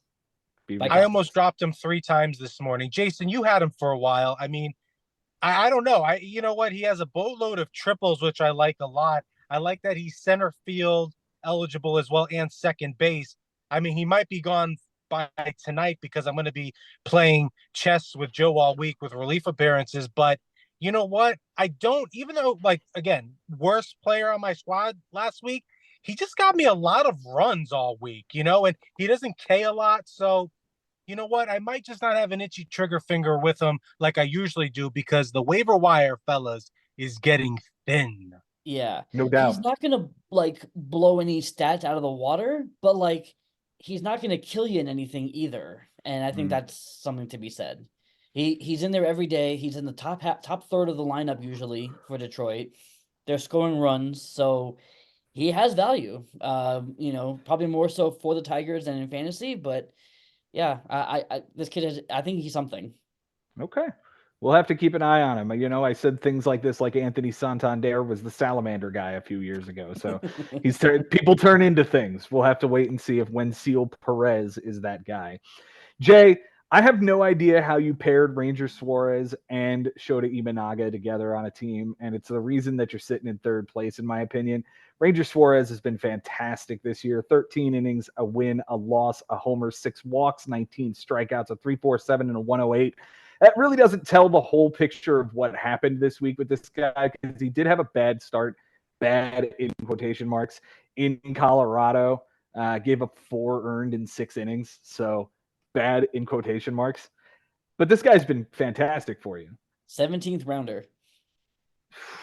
I almost dropped him 3 times this morning. Jason, you had him for a while. I mean, I don't know. You know what? He has a boatload of triples, which I like a lot. I like that he's center field eligible as well and second base. I mean, he might be gone by tonight because I'm going to be playing chess with Joe all week with relief appearances. But you know what? I don't, even though, like, again, worst player on my squad last week, he just got me a lot of runs all week, and he doesn't K a lot. So, you know what? I might just not have an itchy trigger finger with him like I usually do because the waiver wire, fellas, is getting thin. Yeah. No doubt. He's not going to like blow any stats out of the water, but like he's not going to kill you in anything either. And I think that's something to be said. He's in there every day. He's in the top third of the lineup usually for Detroit. They're scoring runs, so he has value. Probably more so for the Tigers than in fantasy, but yeah, this kid is. I think he's something. Okay. We'll have to keep an eye on him. I said things like this, like Anthony Santander was the salamander guy a few years ago. So people turn into things. We'll have to wait and see if Wensil Perez is that guy. Jay, I have no idea how you paired Ranger Suarez and Shota Imanaga together on a team, and it's the reason that you're sitting in 3rd place, in my opinion. Ranger Suarez has been fantastic this year. 13 innings, a win, a loss, a homer, 6 walks, 19 strikeouts, a 3.47 and a 108. That really doesn't tell the whole picture of what happened this week with this guy because he did have a bad start, bad in quotation marks, in Colorado. Gave up 4 earned in 6 innings, so bad in quotation marks. But this guy's been fantastic for you. 17th rounder.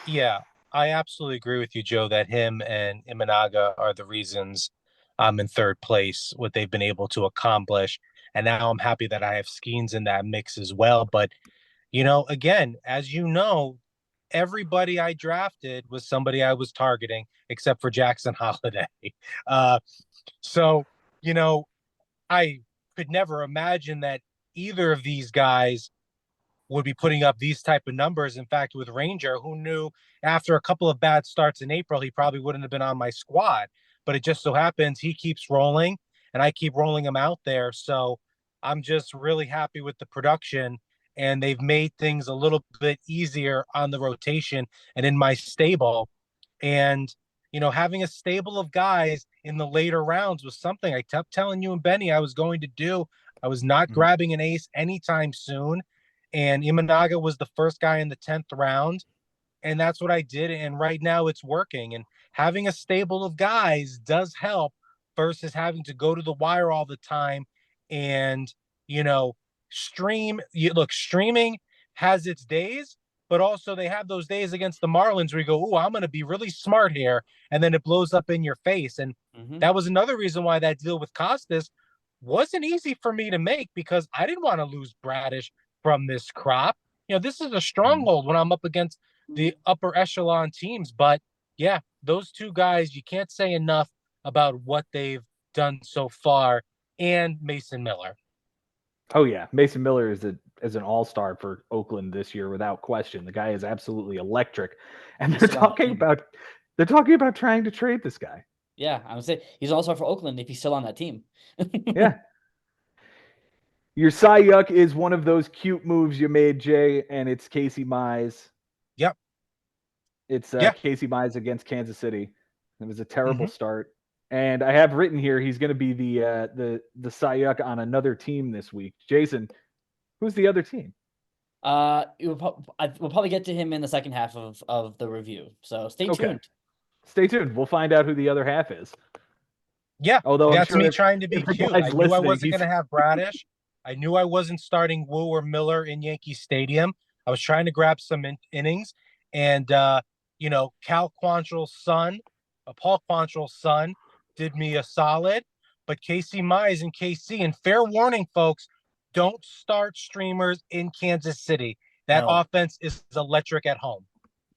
Yeah, I absolutely agree with you, Joe, that him and Imanaga are the reasons I'm in 3rd place, what they've been able to accomplish. And now I'm happy that I have Skeens in that mix as well. But, again, as you know, everybody I drafted was somebody I was targeting, except for Jackson Holiday. So, I could never imagine that either of these guys would be putting up these type of numbers. In fact, with Ranger, who knew after a couple of bad starts in April, he probably wouldn't have been on my squad. But it just so happens he keeps rolling and I keep rolling him out there. So I'm just really happy with the production, and they've made things a little bit easier on the rotation and in my stable. And, having a stable of guys in the later rounds was something I kept telling you and Benny I was going to do. I was not grabbing an ace anytime soon. And Imanaga was the first guy in the 10th round. And that's what I did. And right now it's working. And having a stable of guys does help versus having to go to the wire all the time and, stream. Streaming has its days, but also they have those days against the Marlins where you go, oh, I'm going to be really smart here. And then it blows up in your face. And that was another reason why that deal with Kostas wasn't easy for me to make, because I didn't want to lose Bradish from this crop. This is a stronghold when I'm up against the upper echelon teams. But yeah, those 2 guys, you can't say enough about what they've done so far. And Mason Miller. Oh yeah, Mason Miller is an all-star for Oakland this year without question. The guy is absolutely electric, and they're talking about trying to trade this guy. Yeah, I would say he's an all-star for Oakland if he's still on that team. Yeah. Your Cy Yuck is one of those cute moves you made, Jay, and it's Casey Mize. Yep. It's Casey Mize against Kansas City. It was a terrible start. And I have written here he's going to be the Cy Yuck on another team this week. Jason, who's the other team? We'll probably get to him in the second half of the review. So stay tuned. Stay tuned. We'll find out who the other half is. Yeah, although that's me trying to be cute. I knew I wasn't he's going to have Bradish. I knew I wasn't starting Wu or Miller in Yankee Stadium. I was trying to grab some innings. And, Paul Quantrill's son did me a solid. But Casey Mize and KC, and fair warning, folks, don't start streamers in Kansas City. That No. offense is electric at home.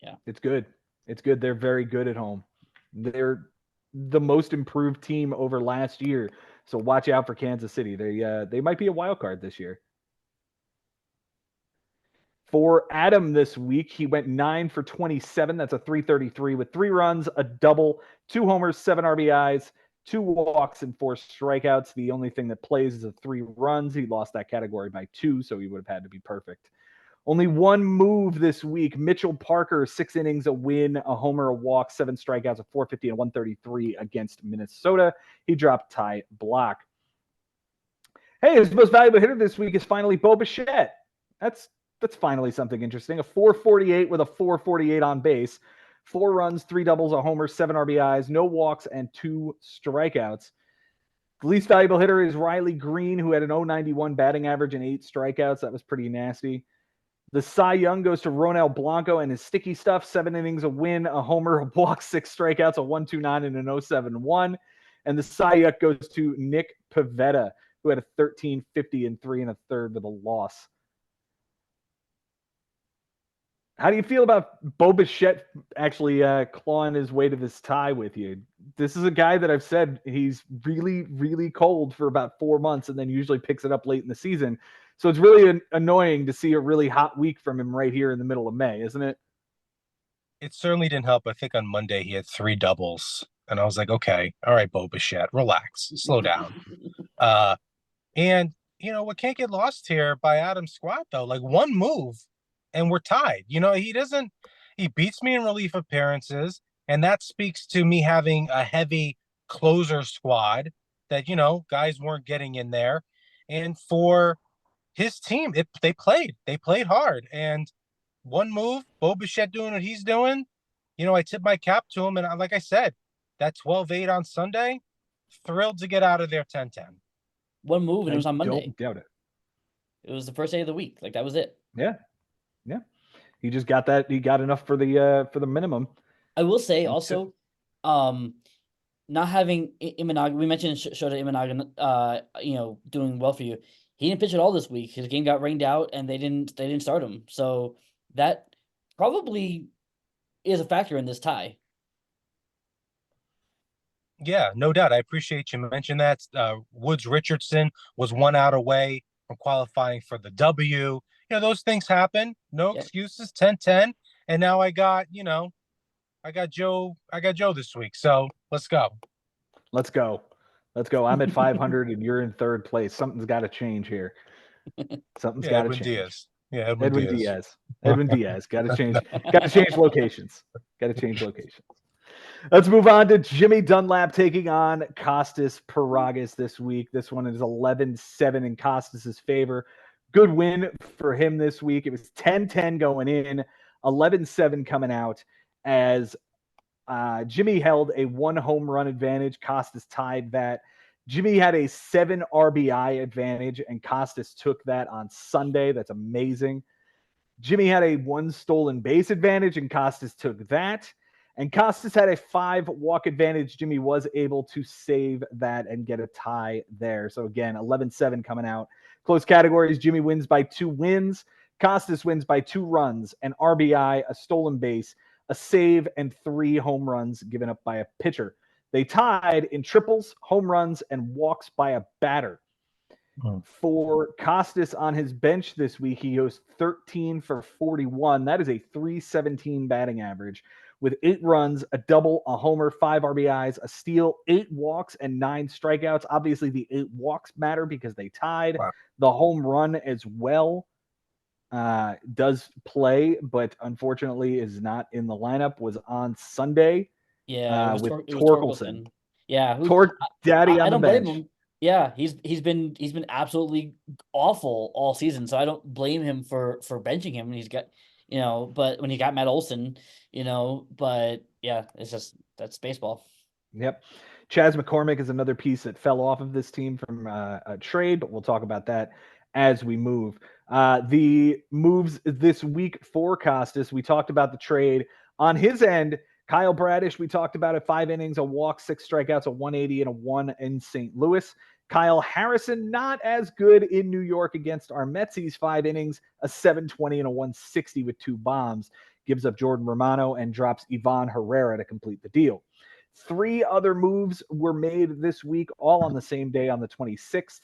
Yeah. It's good. It's good. They're very good at home. They're the most improved team over last year. So watch out for Kansas City. They might be a wild card this year. For Adam this week, he went 9 for 27. That's a 333 with 3 runs, a double, 2 homers, 7 RBIs, 2 walks, and 4 strikeouts. The only thing that plays is 3 runs. He lost that category by 2, so he would have had to be perfect. Only 1 move this week. Mitchell Parker, 6 innings, a win, a homer, a walk, 7 strikeouts, a 450 and 133 against Minnesota. He dropped Ty Block. Hey, his most valuable hitter this week is finally Bo Bichette. That's finally something interesting. A 448 with a 448 on base. 4 runs, 3 doubles, a homer, 7 RBIs, no walks, and 2 strikeouts. The least valuable hitter is Riley Green, who had an 091 batting average and 8 strikeouts. That was pretty nasty. The Cy Young goes to Ronel Blanco and his sticky stuff. 7 innings, a win, a homer, a walk, 6 strikeouts, a 129 and an 071. And the Cy Young goes to Nick Pivetta, who had a 1350 and 3 1/3 with a loss. How do you feel about Bo Bichette actually clawing his way to this tie with you? This is a guy that I've said he's really, really cold for about 4 months and then usually picks it up late in the season. So it's really annoying to see a really hot week from him right here in the middle of May, isn't it? It certainly didn't help. I think on Monday he had 3 doubles. And I was like, okay, all right, Bo Bichette, relax, slow down. And, what can't get lost here by Adam's squad, though, like 1 move and we're tied. He beats me in relief appearances. And that speaks to me having a heavy closer squad that, guys weren't getting in there. And for his team, they played hard. And 1 move, Bo Bichette doing what he's doing, I tip my cap to him. And like I said, that 12-8 on Sunday, thrilled to get out of there 10-10. 1 move, and it was on Monday. Don't doubt it. It was the first day of the week. Like, that was it. Yeah. He just got that. He got enough for the minimum. I will say also, not having Imanaga. We mentioned Shota Imanaga, doing well for you. He didn't pitch at all this week. His game got rained out, and they didn't start him. So that probably is a factor in this tie. Yeah, no doubt. I appreciate you mentioning that. Woods Richardson was 1 out away from qualifying for the W. Those things happen. No excuses. 10-10. And now I got Joe this week. So let's go. Let's go. I'm at 500 and you're in 3rd place. Something's got to change here. Something's got to change. Diaz. Yeah, Edwin Diaz. Got to change. Got to change locations. Let's move on to Jimmy Dunlap taking on Kostas Paragios this week. This one is 11-7 in Kostas' favor. Good win for him this week. It was 10-10 going in, 11-7 coming out, as Jimmy held a 1 home run advantage. Kostas tied that. Jimmy had a 7 RBI advantage, and Kostas took that on Sunday. That's amazing. Jimmy had a 1 stolen base advantage, and Kostas took that. And Kostas had a 5 walk advantage. Jimmy was able to save that and get a tie there. So again, 11-7 coming out. Close categories, Jimmy wins by 2 wins. Kostas wins by 2 runs, an RBI, a stolen base, a save, and 3 home runs given up by a pitcher. They tied in triples, home runs, and walks by a batter. For Kostas on his bench this week, he goes 13 for 41. That is a 317 batting average with 8 runs, a double, a homer, 5 RBIs, a steal, 8 walks, and 9 strikeouts. Obviously, the 8 walks matter because they tied. Wow. The home run as well does play, but unfortunately is not in the lineup, was on Sunday. Yeah, with it was Torkelson. Yeah, Torque Daddy on I the don't bench. blame him. Yeah, he's been absolutely awful all season, so I don't blame him for benching him. He's got, but when he got Matt Olson, but yeah, that's baseball. Yep. Chas McCormick is another piece that fell off of this team from a trade, but we'll talk about that as we move. The moves this week for Kostas, we talked about the trade. On his end, Kyle Bradish, we talked about it, 5 innings, a walk, 6 strikeouts, a 180, and a 1 in St. Louis. Kyle Harrison, not as good in New York against our Metsies. 5 innings, a 720 and a 160 with 2 bombs. Gives up Jordan Romano and drops Ivan Herrera to complete the deal. 3 other moves were made this week, all on the same day on the 26th.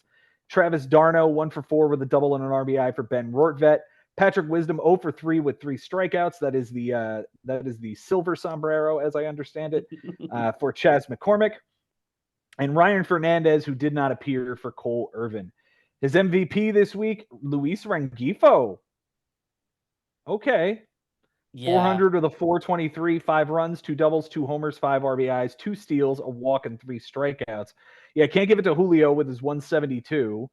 Travis d'Arnaud, 1 for 4 with a double and an RBI for Ben Rortvedt. Patrick Wisdom, 0 for 3 with 3 strikeouts. That is the silver sombrero, as I understand it, for Chas McCormick. And Ryan Fernandez, who did not appear for Cole Irvin. His MVP this week, Luis Rengifo. Okay. Yeah. 400 with a 423, 5 runs, 2 doubles, 2 homers, 5 RBIs, 2 steals, a walk, and 3 strikeouts. Yeah, can't give it to Julio with his 172.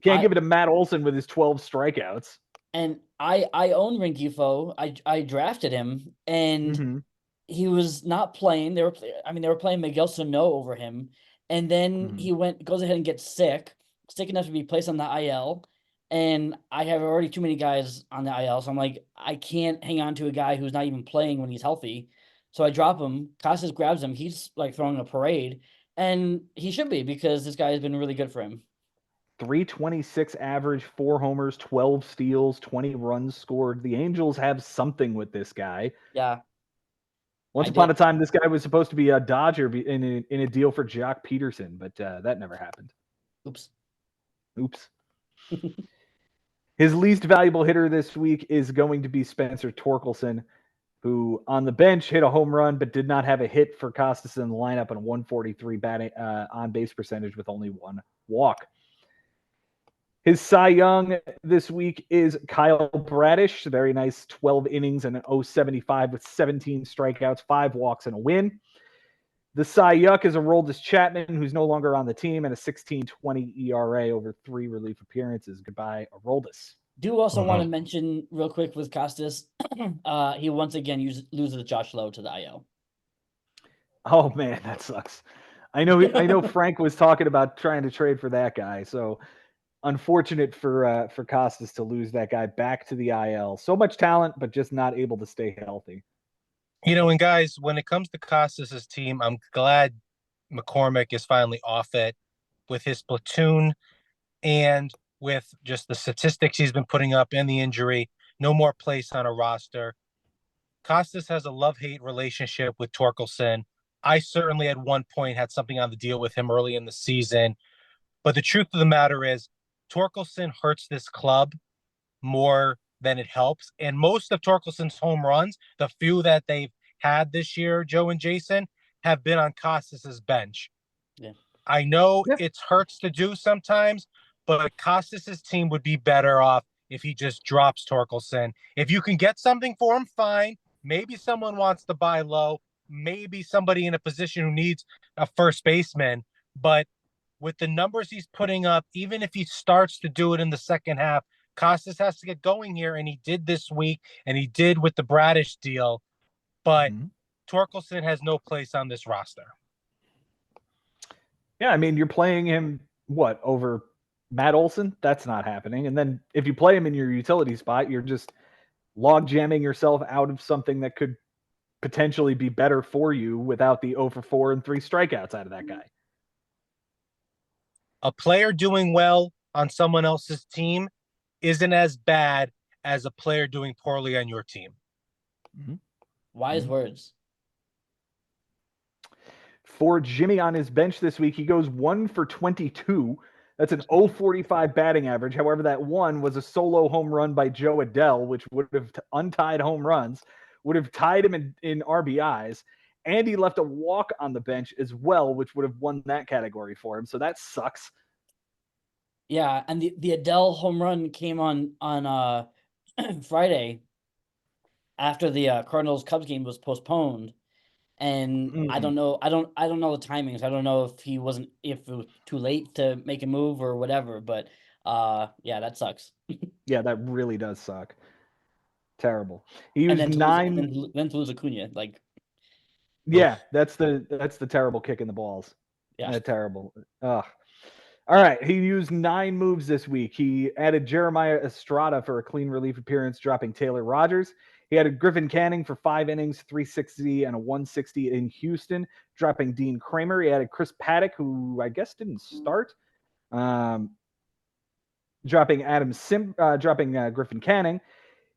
Can't give it to Matt Olson with his 12 strikeouts. And I own Rengifo. I drafted him, and he was not playing. They were playing Miguel Sano over him, and then he goes ahead and gets sick enough to be placed on the IL. And I have already too many guys on the IL, so I'm like, I can't hang on to a guy who's not even playing when he's healthy. So I drop him. Kostas grabs him. He's like throwing a parade, and he should be, because this guy has been really good for him. 326 average, 4 homers, 12 steals, 20 runs scored. The Angels have something with this guy. Yeah. Once upon a time, this guy was supposed to be a Dodger in a deal for Jock Peterson, but that never happened. Oops. His least valuable hitter this week is going to be Spencer Torkelson, who on the bench hit a home run but did not have a hit for Kostas in the lineup, and a 143 batting on base percentage with only 1 walk. His Cy Young this week is Kyle Bradish. Very nice 12 innings and an 0.75 with 17 strikeouts, 5 walks, and a win. The Cy Yuck is Aroldis Chapman, who's no longer on the team, and a 16.20 ERA over 3 relief appearances. Goodbye, Aroldis. Do also want to mention real quick with Kostas, he once again loses Josh Lowe to the IL. Oh man, that sucks. I know Frank was talking about trying to trade for that guy, so unfortunate for Kostas to lose that guy back to the IL. So much talent, but just not able to stay healthy. And guys, when it comes to Kostas' team, I'm glad McCormick is finally off it with his platoon and with just the statistics he's been putting up and the injury. No more place on a roster. Kostas has a love-hate relationship with Torkelson. I certainly at one point had something on the deal with him early in the season. But the truth of the matter is, Torkelson hurts this club more than it helps. And most of Torkelson's home runs, the few that they've had this year, Joe and Jason, have been on Kostas' bench. Yeah. I know it hurts to do sometimes, but Kostas' team would be better off if he just drops Torkelson. If you can get something for him, fine. Maybe someone wants to buy low. Maybe somebody in a position who needs a first baseman. But with the numbers he's putting up, even if he starts to do it in the second half, Kostas has to get going here, and he did this week, and he did with the Bradish deal. But Torkelson has no place on this roster. Yeah, I mean, you're playing him, over Matt Olson? That's not happening. And then if you play him in your utility spot, you're just log jamming yourself out of something that could potentially be better for you without the 0 for 4 and 3 strikeouts out of that guy. A player doing well on someone else's team isn't as bad as a player doing poorly on your team. Wise words. For Jimmy on his bench this week, he goes 1 for 22. That's an 0.45 batting average. However, that one was a solo home run by Joe Adele, which would have untied home runs, would have tied him in RBIs. And he left a walk on the bench as well, which would have won that category for him. So that sucks. Yeah, and the Adele home run came on Friday after the Cardinals Cubs game was postponed. And I don't know the timings. I don't know if it was too late to make a move or whatever, but yeah, that sucks. Yeah, that really does suck. Terrible. He used then 9 then to lose Acuna, like. Yeah, that's the terrible kick in the balls. Yeah. Terrible. Ugh. All right, he used 9 moves this week. He added Jeremiah Estrada for a clean relief appearance, dropping Taylor Rogers. He had a Griffin Canning for 5 innings, 360 and a 160 in Houston, dropping Dean Kramer. He added Chris Paddock, who I guess didn't start, dropping Griffin Canning.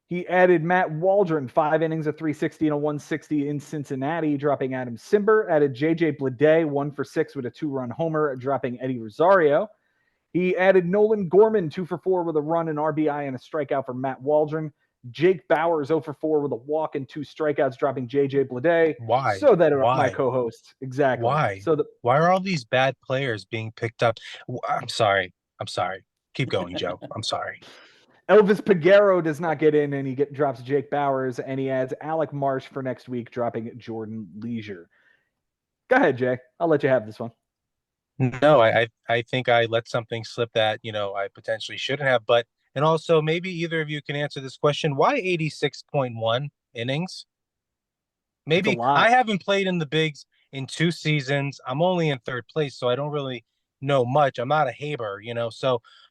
He added Matt Waldron, 5 innings, a 360 and a 160 in Cincinnati, dropping Adam Simber. Added J.J. Bleday, 1 for 6 with a 2-run homer, dropping Eddie Rosario. He added Nolan Gorman, 2 for 4 with a run, an RBI, and a strikeout for Matt Waldron. Jake Bowers, 0 for 4 with a walk and 2 strikeouts, dropping J.J. Bleday. Why? So that Why? my co-host. Exactly. Why? Why are all these bad players being picked up? I'm sorry. Keep going, Joe. I'm sorry. Elvis Peguero does not get in, and he drops Jake Bowers, and he adds Alec Marsh for next week, dropping Jordan Leisure. Go ahead, Jay. I'll let you have this one. No, I think I let something slip that, I potentially shouldn't have. And also, maybe either of you can answer this question. Why 86.1 innings? Maybe I haven't played in the bigs in 2 seasons. I'm only in 3rd place, so I don't really know much. I'm not a Haber,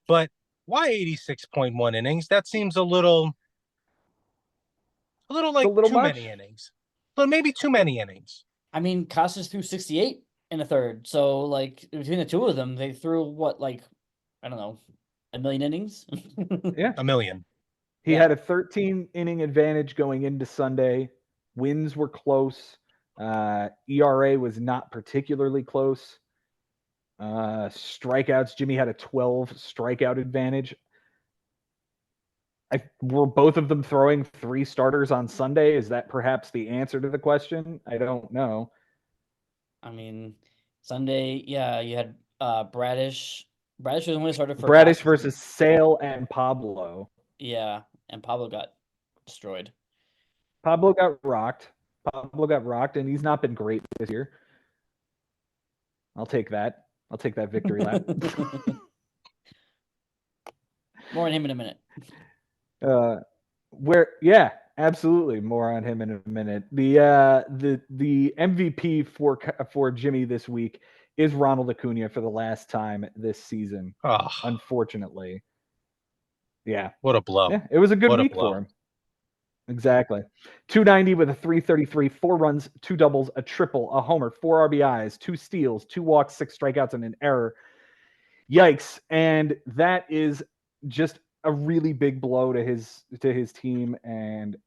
but why 86.1 innings? That seems a little like too many innings. But maybe too many innings. I mean, Kostas threw 68 in a third. So, like, between the two of them, they threw what, like, I don't know, 1 million innings? Yeah. 1 million. He had a 13-inning advantage going into Sunday. Wins were close. ERA was not particularly close. Strikeouts, Jimmy had a 12 strikeout advantage. Were both of them throwing 3 starters on Sunday? Is that perhaps the answer to the question? I don't know. I mean, Sunday, yeah, you had Bradish. Bradish was only started for Bradish versus Sale and Pablo. Yeah, and Pablo got destroyed. Pablo got rocked, and he's not been great this year. I'll take that victory lap. More on him in a minute. Absolutely. More on him in a minute. The MVP for Jimmy this week is Ronald Acuna for the last time this season. Oh. Unfortunately. Yeah. What a blow. Yeah, it was a good week for him. Exactly. 290 with a 333, 4 runs, 2 doubles, a triple, a homer, 4 RBIs, 2 steals, 2 walks, 6 strikeouts, and an error. Yikes. And that is just a really big blow to his team, and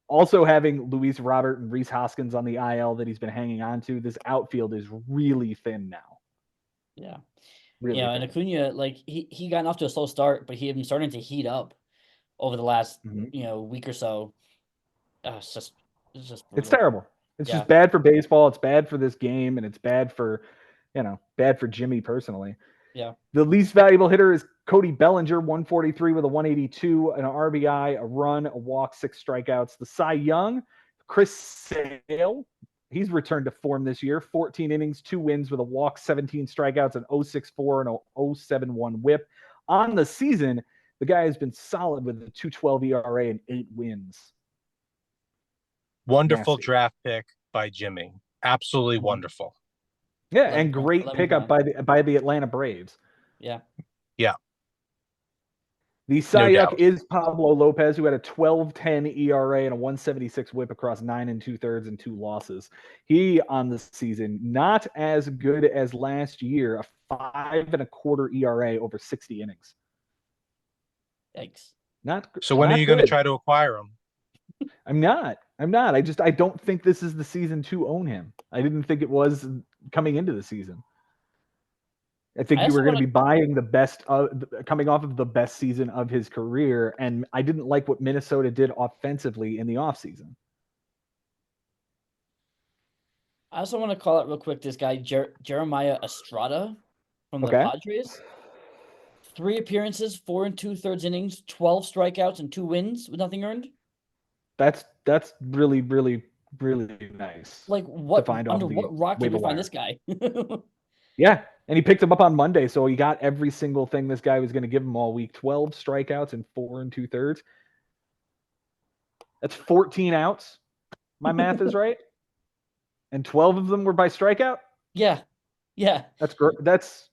also having Luis Robert and Rhys Hoskins on the IL that he's been hanging on to. This outfield is really thin now. Yeah. Really thin. And Acuna, like he got off to a slow start, but he had been starting to heat up over the last week or so. It's just it's terrible. It's just bad for baseball. It's bad for this game, and it's bad for Jimmy personally. Yeah. The least valuable hitter is Cody Bellinger, 143 with a 182, an RBI, a run, a walk, 6 strikeouts. The Cy Young, Chris Sale, he's returned to form this year. 14 innings, 2 wins with a walk, 17 strikeouts, an 0.64 and a 0.71 whip. On the season, the guy has been solid with a 2.12 ERA and 8 wins. Wonderful draft pick by Jimmy. Absolutely wonderful. Yeah, and great pickup by the Atlanta Braves. Yeah. Yeah. The Cy Young is Pablo Lopez, who had a 12.10 ERA and a 1.76 whip across 9 2/3 and 2 losses. He on the season not as good as last year, a 5.25 ERA over 60 innings. Thanks. So when are you going to try to acquire him? I'm not. I don't think this is the season to own him. I didn't think it was coming into the season. I think you were going to be buying the best coming off of the best season of his career, and I didn't like what Minnesota did offensively in the offseason. I also want to call out real quick this guy Jeremiah Estrada from the Padres. 3 appearances, 4 2/3 innings, 12 strikeouts, and 2 wins with nothing earned. That's really, really, really nice. Like what? Under what rock did we find this guy? Yeah, and he picked him up on Monday, so he got every single thing this guy was going to give him all week. 12 strikeouts and 4 2/3. That's 14 outs. My math is right. And 12 of them were by strikeout? Yeah. That's great. That's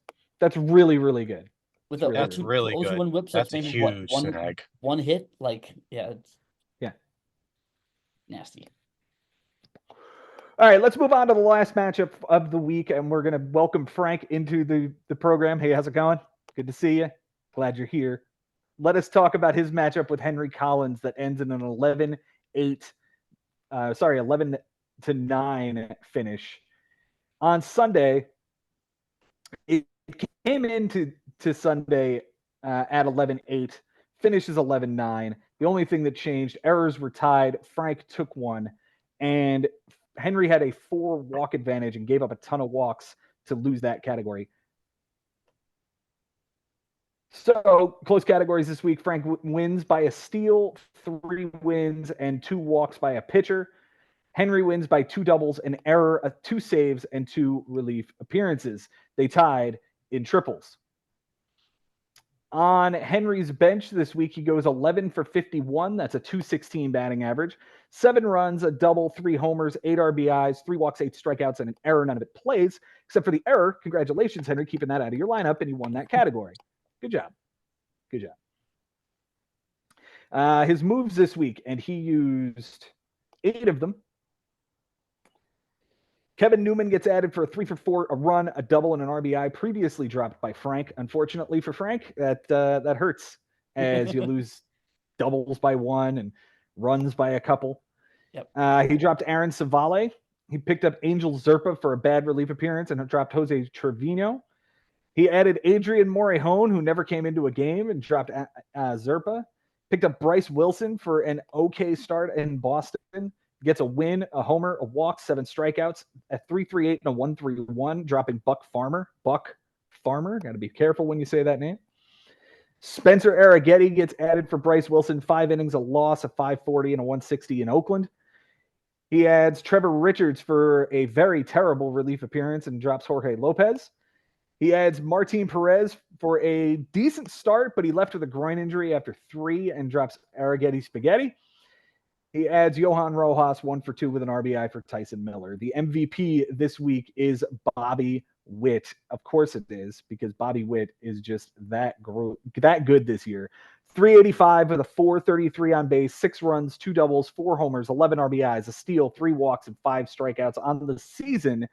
really, really good. With that's really good. Whips, that's a huge snag. One hit, like it's... Yeah. nasty. All right, let's move on to the last matchup of the week, and we're going to welcome Frank into the program. Hey, how's it going? Good to see you. Glad you're here. Let us talk about his matchup with Henry Collins that ends in an 11-9 finish. On Sunday, it came into Sunday at 11-8, finishes 11-9. The only thing that changed, errors were tied. Frank took one, and Henry had a 4 walk advantage and gave up a ton of walks to lose that category. So, close categories this week. Frank wins by a steal, 3 wins, and 2 walks by a pitcher. Henry wins by 2 doubles, an error, 2 saves, and 2 relief appearances. They tied in triples. On Henry's bench this week, he goes 11 for 51. That's a 216 batting average. 7 runs, a double, 3 homers, 8 RBIs, 3 walks, 8 strikeouts, and an error. None of it plays, except for the error. Congratulations, Henry, keeping that out of your lineup, and you won that category. Good job. Good job. His moves this week, and he used 8 of them. Kevin Newman gets added for a 3 for 4, a run, a double, and an RBI, previously dropped by Frank. Unfortunately for Frank, that hurts as you lose doubles by 1 and runs by a couple. Yep. He dropped Aaron Savale. He picked up Angel Zerpa for a bad relief appearance and dropped Jose Trevino. He added Adrian Morejon, who never came into a game, and dropped Zerpa. Picked up Bryce Wilson for an okay start in Boston. Gets a win, a homer, a walk, 7 strikeouts, a 3.38 and a 1.31, dropping Buck Farmer. Got to be careful when you say that name. Spencer Arrighetti gets added for Bryce Wilson, 5 innings, a loss, a 5.40 and a 1.60 in Oakland. He adds Trevor Richards for a very terrible relief appearance and drops Jorge Lopez. He adds Martin Perez for a decent start, but he left with a groin injury after 3 and drops Arrighetti Spaghetti. He adds Johan Rojas, 1 for 2 with an RBI for Tyson Miller. The MVP this week is Bobby Witt. Of course it is, because Bobby Witt is just that good this year. 385 with a 433 on base, 6 runs, 2 doubles, 4 homers, 11 RBIs, a steal, 3 walks, and 5 strikeouts on the season.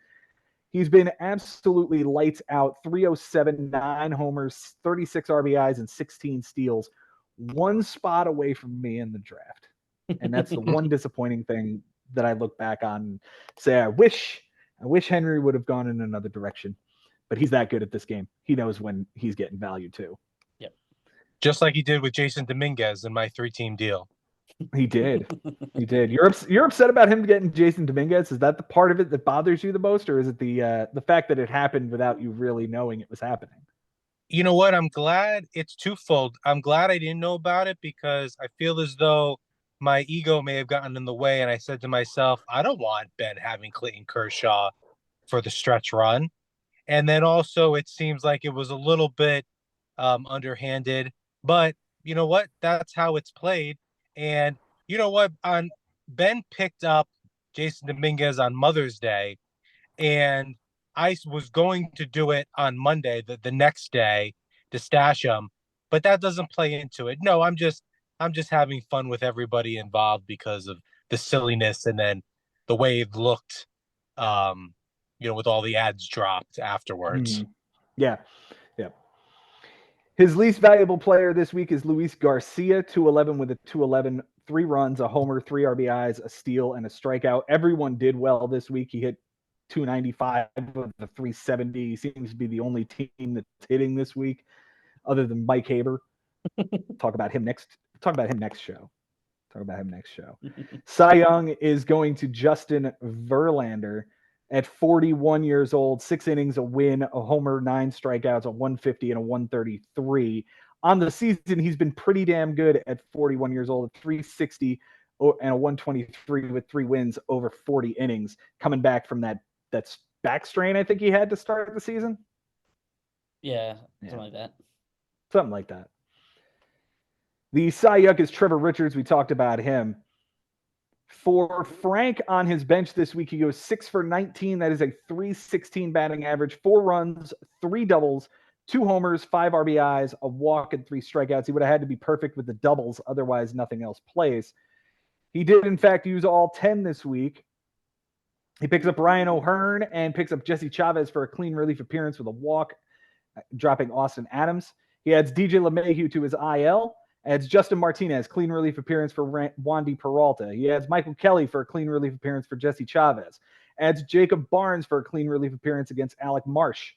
He's been absolutely lights out. 307, 9 homers, 36 RBIs, and 16 steals. 1 spot away from me in the draft. And that's the one disappointing thing that I look back on and say, I wish Henry would have gone in another direction. But he's that good at this game. He knows when he's getting value too. Yep. Just like he did with Jason Dominguez in my 3-team deal. He did. He did. You're upset about him getting Jason Dominguez? Is that the part of it that bothers you the most, or is it the fact that it happened without you really knowing it was happening? You know what? I'm glad it's twofold. I'm glad I didn't know about it because I feel as though my ego may have gotten in the way, and I said to myself, I don't want Ben having Clayton Kershaw for the stretch run. And then also it seems like it was a little bit underhanded, but you know what? That's how it's played. And you know what? Ben picked up Jason Dominguez on Mother's Day, and I was going to do it on Monday, the next day, to stash him, but that doesn't play into it. No, I'm just having fun with everybody involved because of the silliness and then the way it looked, with all the ads dropped afterwards. Mm-hmm. Yeah. His least valuable player this week is Luis Garcia, 211 with a 211, 3 runs, a homer, 3 RBIs, a steal, and a strikeout. Everyone did well this week. He hit 295 with a 370. He seems to be the only team that's hitting this week, other than Mike Haber. Talk about him next show. Cy Young is going to Justin Verlander at 41 years old, 6 innings, a win, a homer, 9 strikeouts, a 150 and a 133. On the season, he's been pretty damn good at 41 years old, 360 and a 123 with 3 wins over 40 innings, coming back from that back strain I think he had to start the season. Yeah, something like that. The Cy Young is Trevor Richards. We talked about him. For Frank on his bench this week, he goes 6 for 19. That is a 316 batting average, 4 runs, 3 doubles, 2 homers, 5 RBIs, a walk, and 3 strikeouts. He would have had to be perfect with the doubles. Otherwise, nothing else plays. He did, in fact, use all 10 this week. He picks up Ryan O'Hearn and picks up Jesse Chavez for a clean relief appearance with a walk, dropping Austin Adams. He adds DJ LeMahieu to his IL, adds Justin Martinez, clean relief appearance for Wandy Peralta. He adds Michael Kelly for a clean relief appearance for Jesse Chavez. Adds Jacob Barnes for a clean relief appearance against Alec Marsh.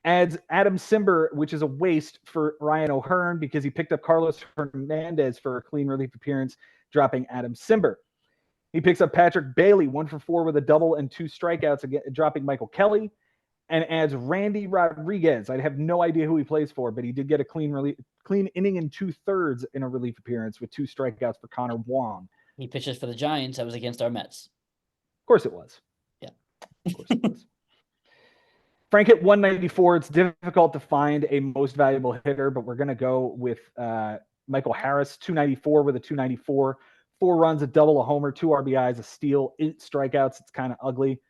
Adds Adam Simber, which is a waste, for Ryan O'Hearn because he picked up Carlos Hernandez for a clean relief appearance, dropping Adam Simber. He picks up Patrick Bailey, 1 for 4 with a double and 2 strikeouts, again, dropping Michael Kelly, and adds Randy Rodriguez. I have no idea who he plays for, but he did get a clean inning and 2/3 in a relief appearance with 2 strikeouts for Connor Wong. He pitches for the Giants. That was against our Mets. Of course it was. Yeah. Of course it was. Frank hit 194. It's difficult to find a most valuable hitter, but we're going to go with Michael Harris, 294 with a 294. 4 runs, a double, a homer, 2 RBIs, a steal, 8 strikeouts. It's kind of ugly.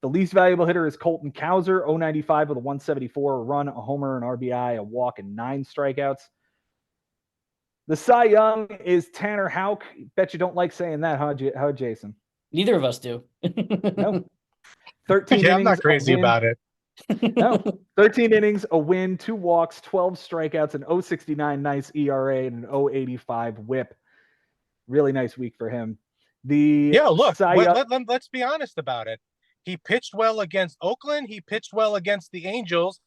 The least valuable hitter is Colton Cowser, 095 with a 174, a run, a homer, an RBI, a walk, and 9 strikeouts. The Cy Young is Tanner Houck. Bet you don't like saying that, huh, Jason? Neither of us do. No. 13 innings. I'm not crazy about it. No. 13 innings, a win, 2 walks, 12 strikeouts, an 0.69 nice ERA, and an 0.85 whip. Really nice week for him. Let's be honest about it. He pitched well against Oakland. He pitched well against the Angels.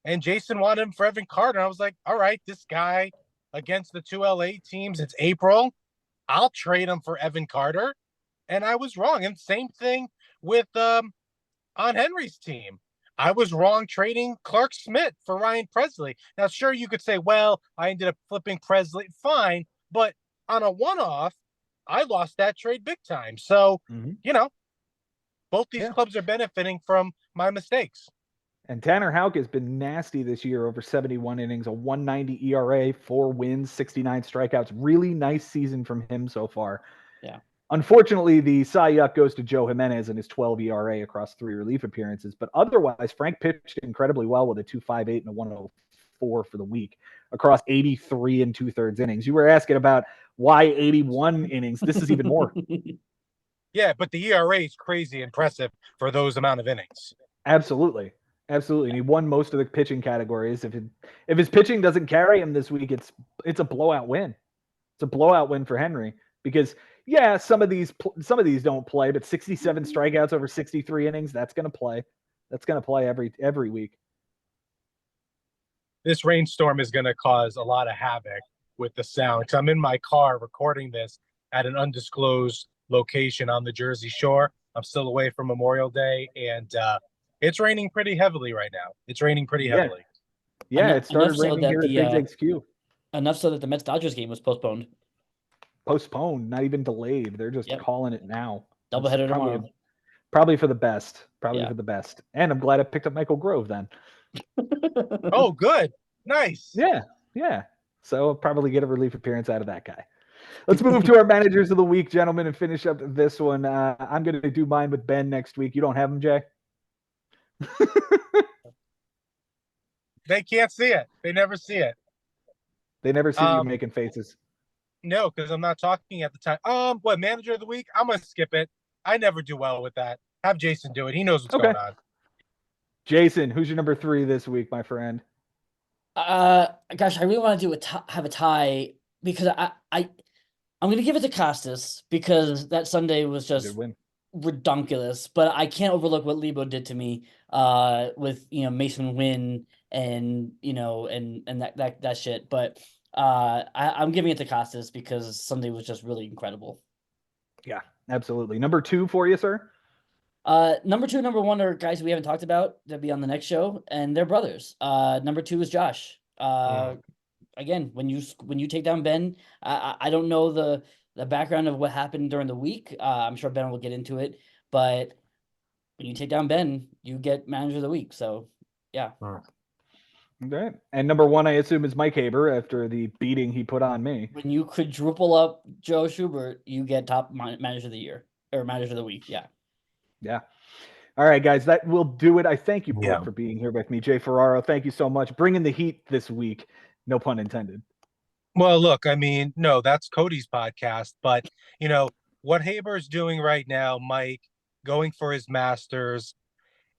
And Jason wanted him for Evan Carter. I was like, all right, this guy against the 2 LA teams, it's April. I'll trade him for Evan Carter. And I was wrong. And same thing with on Henry's team. I was wrong trading Clark Smith for Ryan Presley. Now, sure, you could say, well, I ended up flipping Presley. Fine. But on a one-off, I lost that trade big time. So, both these clubs are benefiting from my mistakes. And Tanner Houck has been nasty this year, over 71 innings, a 190 ERA, 4 wins, 69 strikeouts. Really nice season from him so far. Yeah. Unfortunately, the Cy Young goes to Joe Jimenez and his 12 ERA across 3 relief appearances. But otherwise, Frank pitched incredibly well with a 2.58 and a 104 for the week across 83 and 2/3 innings. You were asking about why 81 innings. This is even more. Yeah, but the ERA is crazy impressive for those amount of innings. Absolutely. And he won most of the pitching categories. If his pitching doesn't carry him this week, it's a blowout win. It's a blowout win for Henry because some of these don't play, but 67 strikeouts over 63 innings, that's going to play. That's going to play every week. This rainstorm is going to cause a lot of havoc with the sound because I'm in my car recording this at an undisclosed location on the Jersey Shore. I'm still away from Memorial Day, and it's raining pretty heavily right now. It started raining here at Big Dig's Q. Enough so that the Mets-Dodgers game was postponed. Postponed, not even delayed. They're just calling it now. Doubleheader tomorrow. Probably for the best. For the best. And I'm glad I picked up Michael Grove then. Oh, good. Nice. Yeah. So I'll probably get a relief appearance out of that guy. Let's move to our managers of the week, gentlemen, and finish up this one. I'm going to do mine with Ben next week. You don't have him, Jay? They can't see it. They never see it. They never see you making faces. No, because I'm not talking at the time. What, manager of the week? I'm going to skip it. I never do well with that. Have Jason do it. He knows what's going on. Jason, who's your number 3 this week, my friend? Gosh, I really want to have a tie because I'm going to give it to Kostas because that Sunday was just redonkulous. But I can't overlook what Lebo did to me with Mason Wynn and and that shit. But I'm giving it to Kostas because Sunday was just really incredible. Yeah, absolutely. Number 2 for you, sir? Number 2, number 1 are guys we haven't talked about that'll be on the next show, and they're brothers. Number 2 is Josh. Again, when you take down Ben, I don't know the background of what happened during the week. I'm sure Ben will get into it, but when you take down Ben, you get manager of the week. So, yeah. Okay. And number 1, I assume, is Mike Haber after the beating he put on me. When you quadruple up Joe Schubert, you get top manager of the year or manager of the week. Yeah. Yeah. All right, guys, that will do it. I thank you both for being here with me. Jay Ferraro, thank you so much. Bringing the heat this week. No pun intended. Well, look, I mean, no, that's Cody's podcast, but, what Haber's doing right now, Mike, going for his Masters,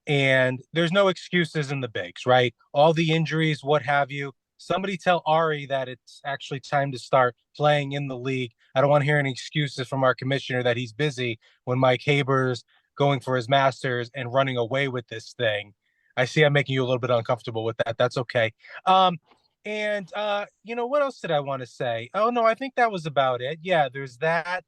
and there's no excuses in the bigs, right? All the injuries, what have you. Somebody tell Ari that it's actually time to start playing in the league. I don't want to hear any excuses from our commissioner that he's busy when Mike Haber's going for his Masters and running away with this thing. I see I'm making you a little bit uncomfortable with that. That's okay. What else did I want to say? Oh no, I think that was about it. Yeah, there's that.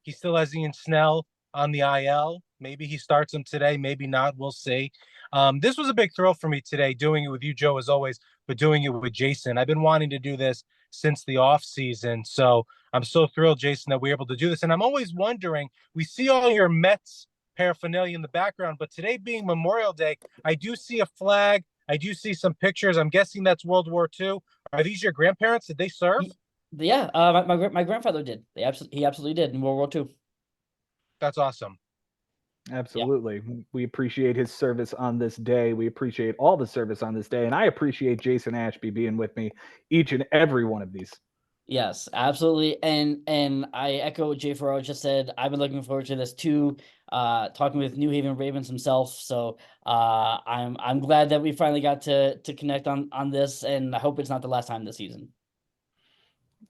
He still has Ian Snell on the IL. Maybe he starts him today, maybe not. We'll see. This was a big thrill for me today, doing it with you, Joe, as always, but doing it with Jason. I've been wanting to do this since the off season, so I'm so thrilled, Jason, that we're able to do this. And I'm always wondering, we see all your Mets paraphernalia in the background, but today being Memorial Day, I do see a flag. I do see some pictures. I'm guessing that's World War II. Are these your grandparents? Did they serve? Yeah, my grandfather did. He absolutely did in World War II. That's awesome. Absolutely. Yeah. We appreciate his service on this day. We appreciate all the service on this day. And I appreciate Jason Ashby being with me each and every one of these. Yes, absolutely. And I echo what Jay Ferraro just said. I've been looking forward to this too. Talking with New Haven Ravens himself. So I'm glad that we finally got to connect on this, and I hope it's not the last time this season.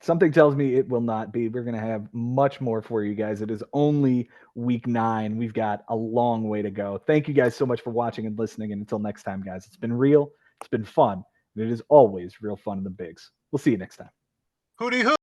Something tells me it will not be. We're going to have much more for you guys. It is only week 9. We've got a long way to go. Thank you guys so much for watching and listening. And until next time, guys, it's been real. It's been fun. And it is always real fun in the bigs. We'll see you next time. Hootie hoo.